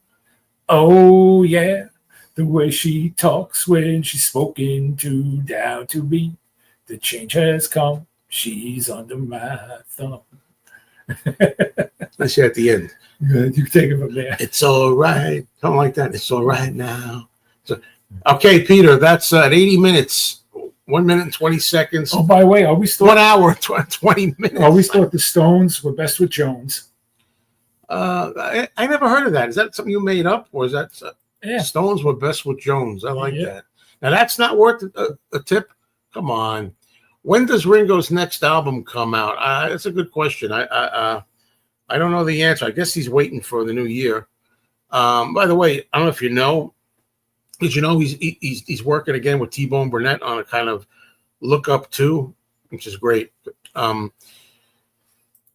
Oh, yeah. The way she talks when she's spoken to, down to me. The change has come. She's under my thumb. That's at the end. You can take it from there. It's all right. Something like that. It's all right now. So, okay, Peter, that's at 80 minutes. 1 minute and 20 seconds. Oh, by the way, always thought 1 hour, 20 minutes. always thought the Stones were best with Jones. I never heard of that. Is that something you made up, or is that Yeah. Stones were best with Jones? I like that. Now that's not worth a tip. Come on. When does Ringo's next album come out? That's a good question. I don't know the answer. I guess he's waiting for the new year. By the way, I don't know if you know. Did you know he's working again with T-Bone Burnett on a kind of look up too, which is great.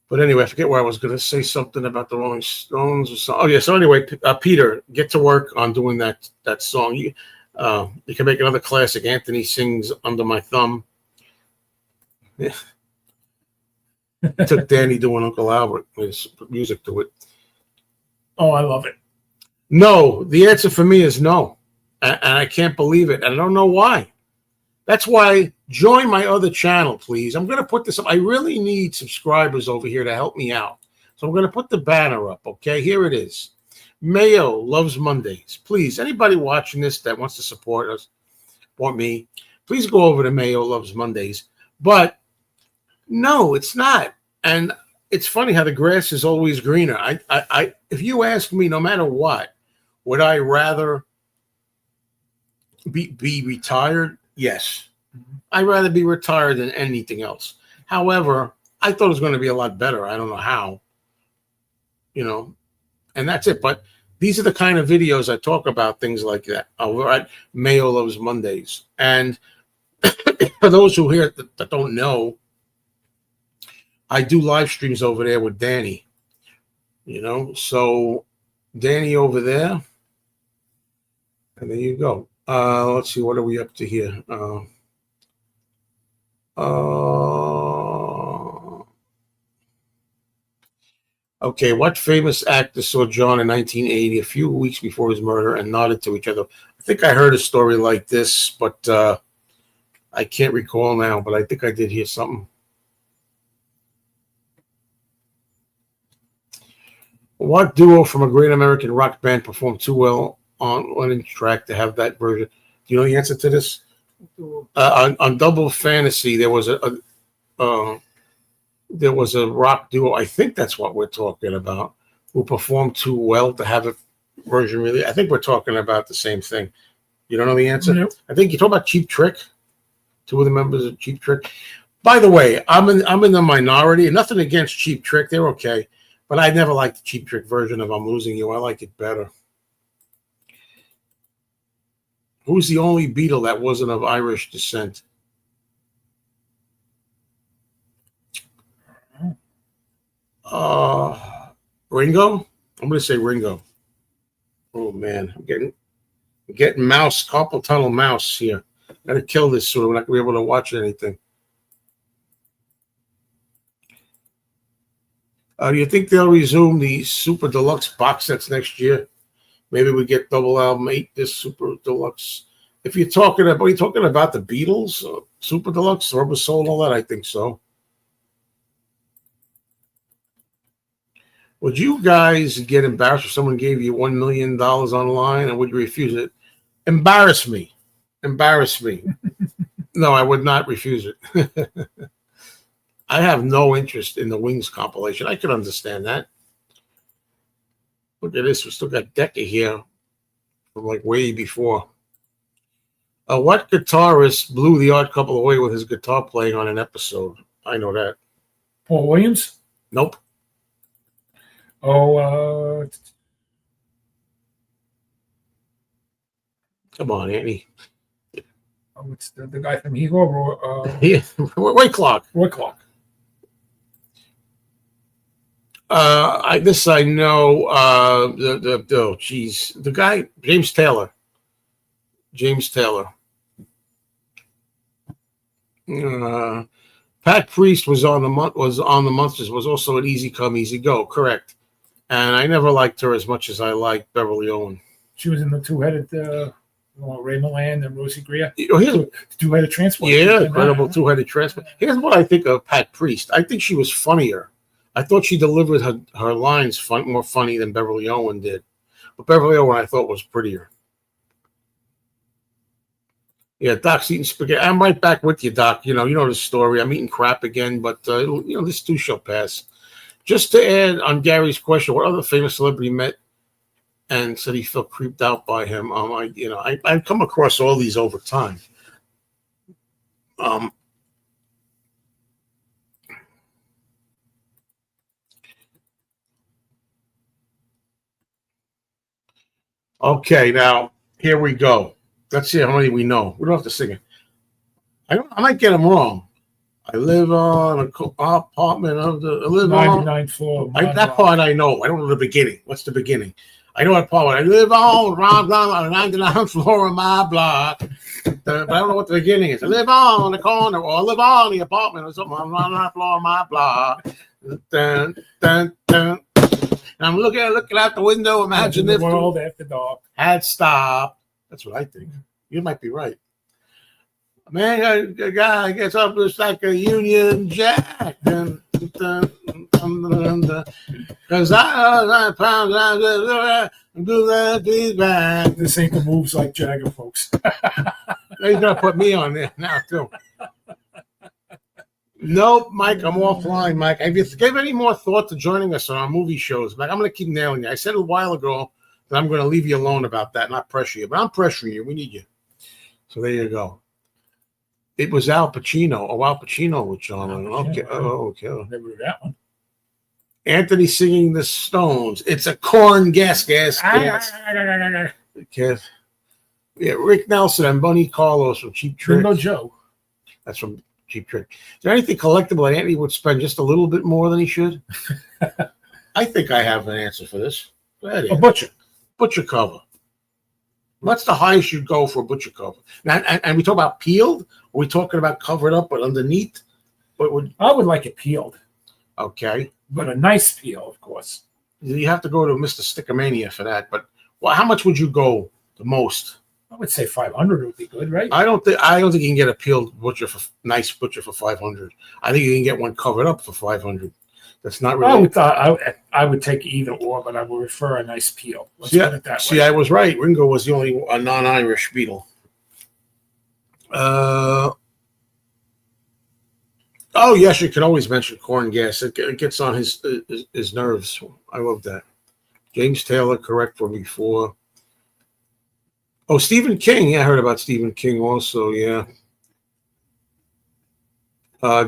But anyway, I forget where I was going to say something about the Rolling Stones or something. Oh yeah. So anyway, Peter, get to work on doing that song. You can make another classic. Anthony sings Under My Thumb. Yeah. Took Danny doing Uncle Albert with his music to it. Oh, I love it. No, the answer for me is no. And I can't believe it. And I don't know why. That's why join my other channel, please. I'm going to put this up. I really need subscribers over here to help me out. So I'm going to put the banner up, okay? Here it is. Mayo Loves Mondays. Please, anybody watching this that wants to support us, support me, please go over to Mayo Loves Mondays. But no, it's not. And it's funny how the grass is always greener. I if you ask me, no matter what, would I rather be retired? Yes. I'd rather be retired than anything else. However, I thought it was going to be a lot better. I don't know how, and that's it. But these are the kind of videos I talk about, things like that. Over at Mayo Loves Mondays. And for those who here that don't know, I do live streams over there with Danny, so Danny over there. And there you go. Let's see, what are we up to here? Okay, what famous actor saw John in 1980, a few weeks before his murder, and nodded to each other? I think I heard a story like this, but I can't recall now, but I think I did hear something. What duo from a great American rock band performed too well on one track to have that version? Do you know the answer to this? On Double Fantasy, there was a rock duo. I think that's what we're talking about. Who performed too well to have a version really? I think we're talking about the same thing. You don't know the answer? Nope. I think you're talking about Cheap Trick. Two of the members of Cheap Trick. By the way, I'm in the minority. Nothing against Cheap Trick; they're okay. But I never liked the Cheap Trick version of I'm Losing You. I like it better. Who's the only Beatle that wasn't of Irish descent? Ringo? I'm going to say Ringo. Oh, man. I'm getting carpal tunnel mouse here. Got to kill this soon. We're not going to be able to watch anything. Do you think they'll resume the Super Deluxe box sets next year? Maybe we get double album 8, this Super Deluxe. If you're talking about, are you talking about the Beatles, Super Deluxe, Rubber Soul, and all that? I think so. Would you guys get embarrassed if someone gave you $1 million online, and would you refuse it? Embarrass me. Embarrass me. No, I would not refuse it. I have no interest in the Wings compilation. I can understand that. Look at this. We still got Decker here from like way before. What guitarist blew the Odd Couple away with his guitar playing on an episode? I know that. Paul Williams? Nope. Oh, Come on, Antny. it's the guy from Hero. Yeah, Roy Clark. Roy Clark. This I know. The guy James Taylor. James Taylor. Pat Priest was on the Monsters. Was also an Easy Come Easy Go. Correct. And I never liked her as much as I liked Beverly Owen. She was in the two-headed Ray Milland and Rosie Greer. Two-headed transport. Yeah, incredible two-headed transport. Here's what I think of Pat Priest. I think she was funnier. I thought she delivered her lines more funny than Beverly Owen did. But Beverly Owen I thought was prettier. Yeah, Doc's eating spaghetti. I'm right back with you, Doc. You know the story. I'm eating crap again, but this too shall pass. Just to add on Gary's question, what other famous celebrity met and said he felt creeped out by him? I've come across all these over time. Okay, now here we go. Let's see how many we know. We don't have to sing it. I might get them wrong. I live on an apartment of the 99th floor. That part I know. I don't know the beginning. What's the beginning? I know what part. I live on the 99th floor of my block. But I don't know what the beginning is. I live on the corner, or I live on the apartment or something on the 99th floor of my block. Dun, dun, dun. And I'm looking out the window. Imagine if the world after dark had stopped. That's what I think. You might be right. Man, a guy gets up just like a Union Jack. Because I pounds and do that feedback. This ain't the moves like Jagger, folks. He's gonna put me on there now too. Nope, Mike, I'm offline, Mike. Have you given any more thought to joining us on our movie shows? Like, I'm gonna keep nailing you. I said a while ago that I'm gonna leave you alone about that, not pressure you, but I'm pressuring you. We need you. So there you go. It was Al Pacino. Oh, Al Pacino was John. Okay. Oh, okay. Never heard that one. Anthony singing the Stones. It's a corn gas. Yeah, Rick Nelson and Bunny Carlos from Cheap Trick. Ringo Joe. That's from Cheap Trick. Is there anything collectible that Anthony would spend just a little bit more than he should? I think I have an answer for this. Go ahead, a butcher cover. What's the highest you'd go for a butcher cover? Now, and we talk about peeled? Are we talking about covered up but underneath? I would like it peeled. Okay. But a nice peel, of course. You have to go to Mr. Stickomania for that. But how much would you go the most? I would say 500 would be good, right? I don't think you can get a peeled nice butcher for 500. I think you can get one covered up for 500. That's not really. I would take either or, but I would prefer a nice peel. Let's put it that way. I was right. Ringo was the only non-Irish Beatle. Oh yes, you can always mention corn gas. It gets on his nerves. I love that. James Taylor, correct from before. Oh, Stephen King. Yeah, I heard about Stephen King also. Yeah.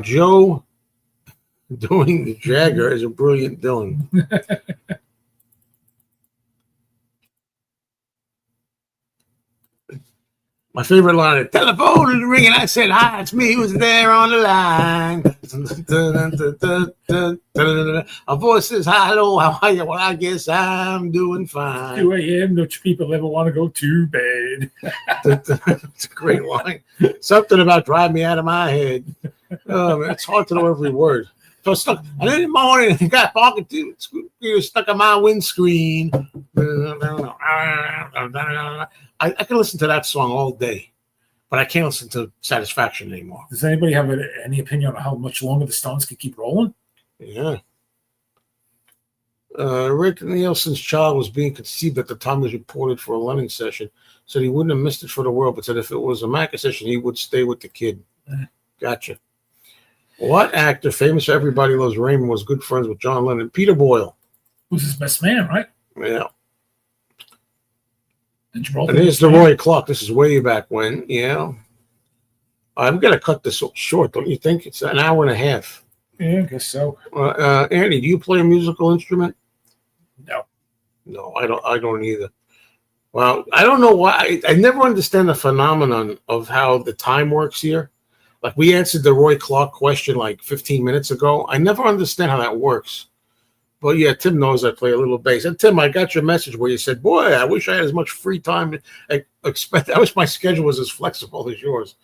Joe doing the Jagger is a brilliant Dylan. My favorite line: the telephone is ringing. I said, "Hi, it's me. Who's there on the line?" A voice says, "Hello, how are you?" Well, I guess I'm doing fine. 2 a.m. No people ever want to go to bed. It's a great line. Something about drive me out of my head. Oh, man, it's hard to know every word. So stuck. And in the morning, the guy talking to you stuck on my windscreen. I can listen to that song all day, but I can't listen to Satisfaction anymore. Does anybody have any opinion on how much longer the Stones can keep rolling? Yeah. Rick Nielsen's child was being conceived at the time he was reported for a Lennon session. Said he wouldn't have missed it for the world, but said if it was a Macca session, he would stay with the kid. Gotcha. What actor, famous for Everybody Loves Raymond, was good friends with John Lennon? Peter Boyle. Who's his best man, right? Yeah. And here's the Roy Clark. This is way back when. Yeah. I'm going to cut this short, don't you think? It's an hour and a half. Yeah, I guess so. Andy, do you play a musical instrument? No. No, I don't either. Well, I don't know why. I never understand the phenomenon of how the time works here. Like we answered the Roy Clark question like 15 minutes ago. I never understand how that works. But yeah, Tim knows I play a little bass. And Tim, I got your message where you said, boy, I wish I had as much free time. I wish my schedule was as flexible as yours.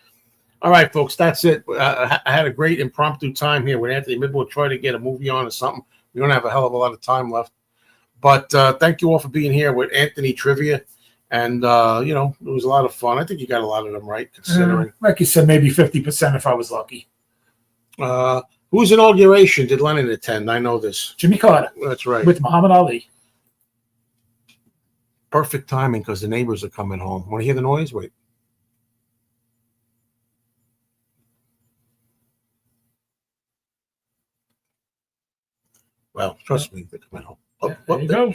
All right, folks, that's it. I had a great impromptu time here with Anthony. Maybe we'll try to get a movie on or something. We don't have a hell of a lot of time left. But thank you all for being here with Anthony Trivia. And, it was a lot of fun. I think you got a lot of them right, considering. Like you said, maybe 50% if I was lucky. Whose inauguration did Lennon attend? I know this. Jimmy Carter. That's right. With Muhammad Ali. Perfect timing because the neighbors are coming home. Want to hear the noise? Wait. Well, trust me, they're coming home. There you go.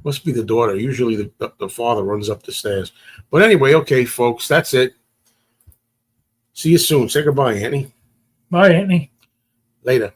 Must be the daughter. Usually the father runs up the stairs. But anyway, okay, folks, that's it. See you soon. Say goodbye, Antny. Bye, Antny. Later.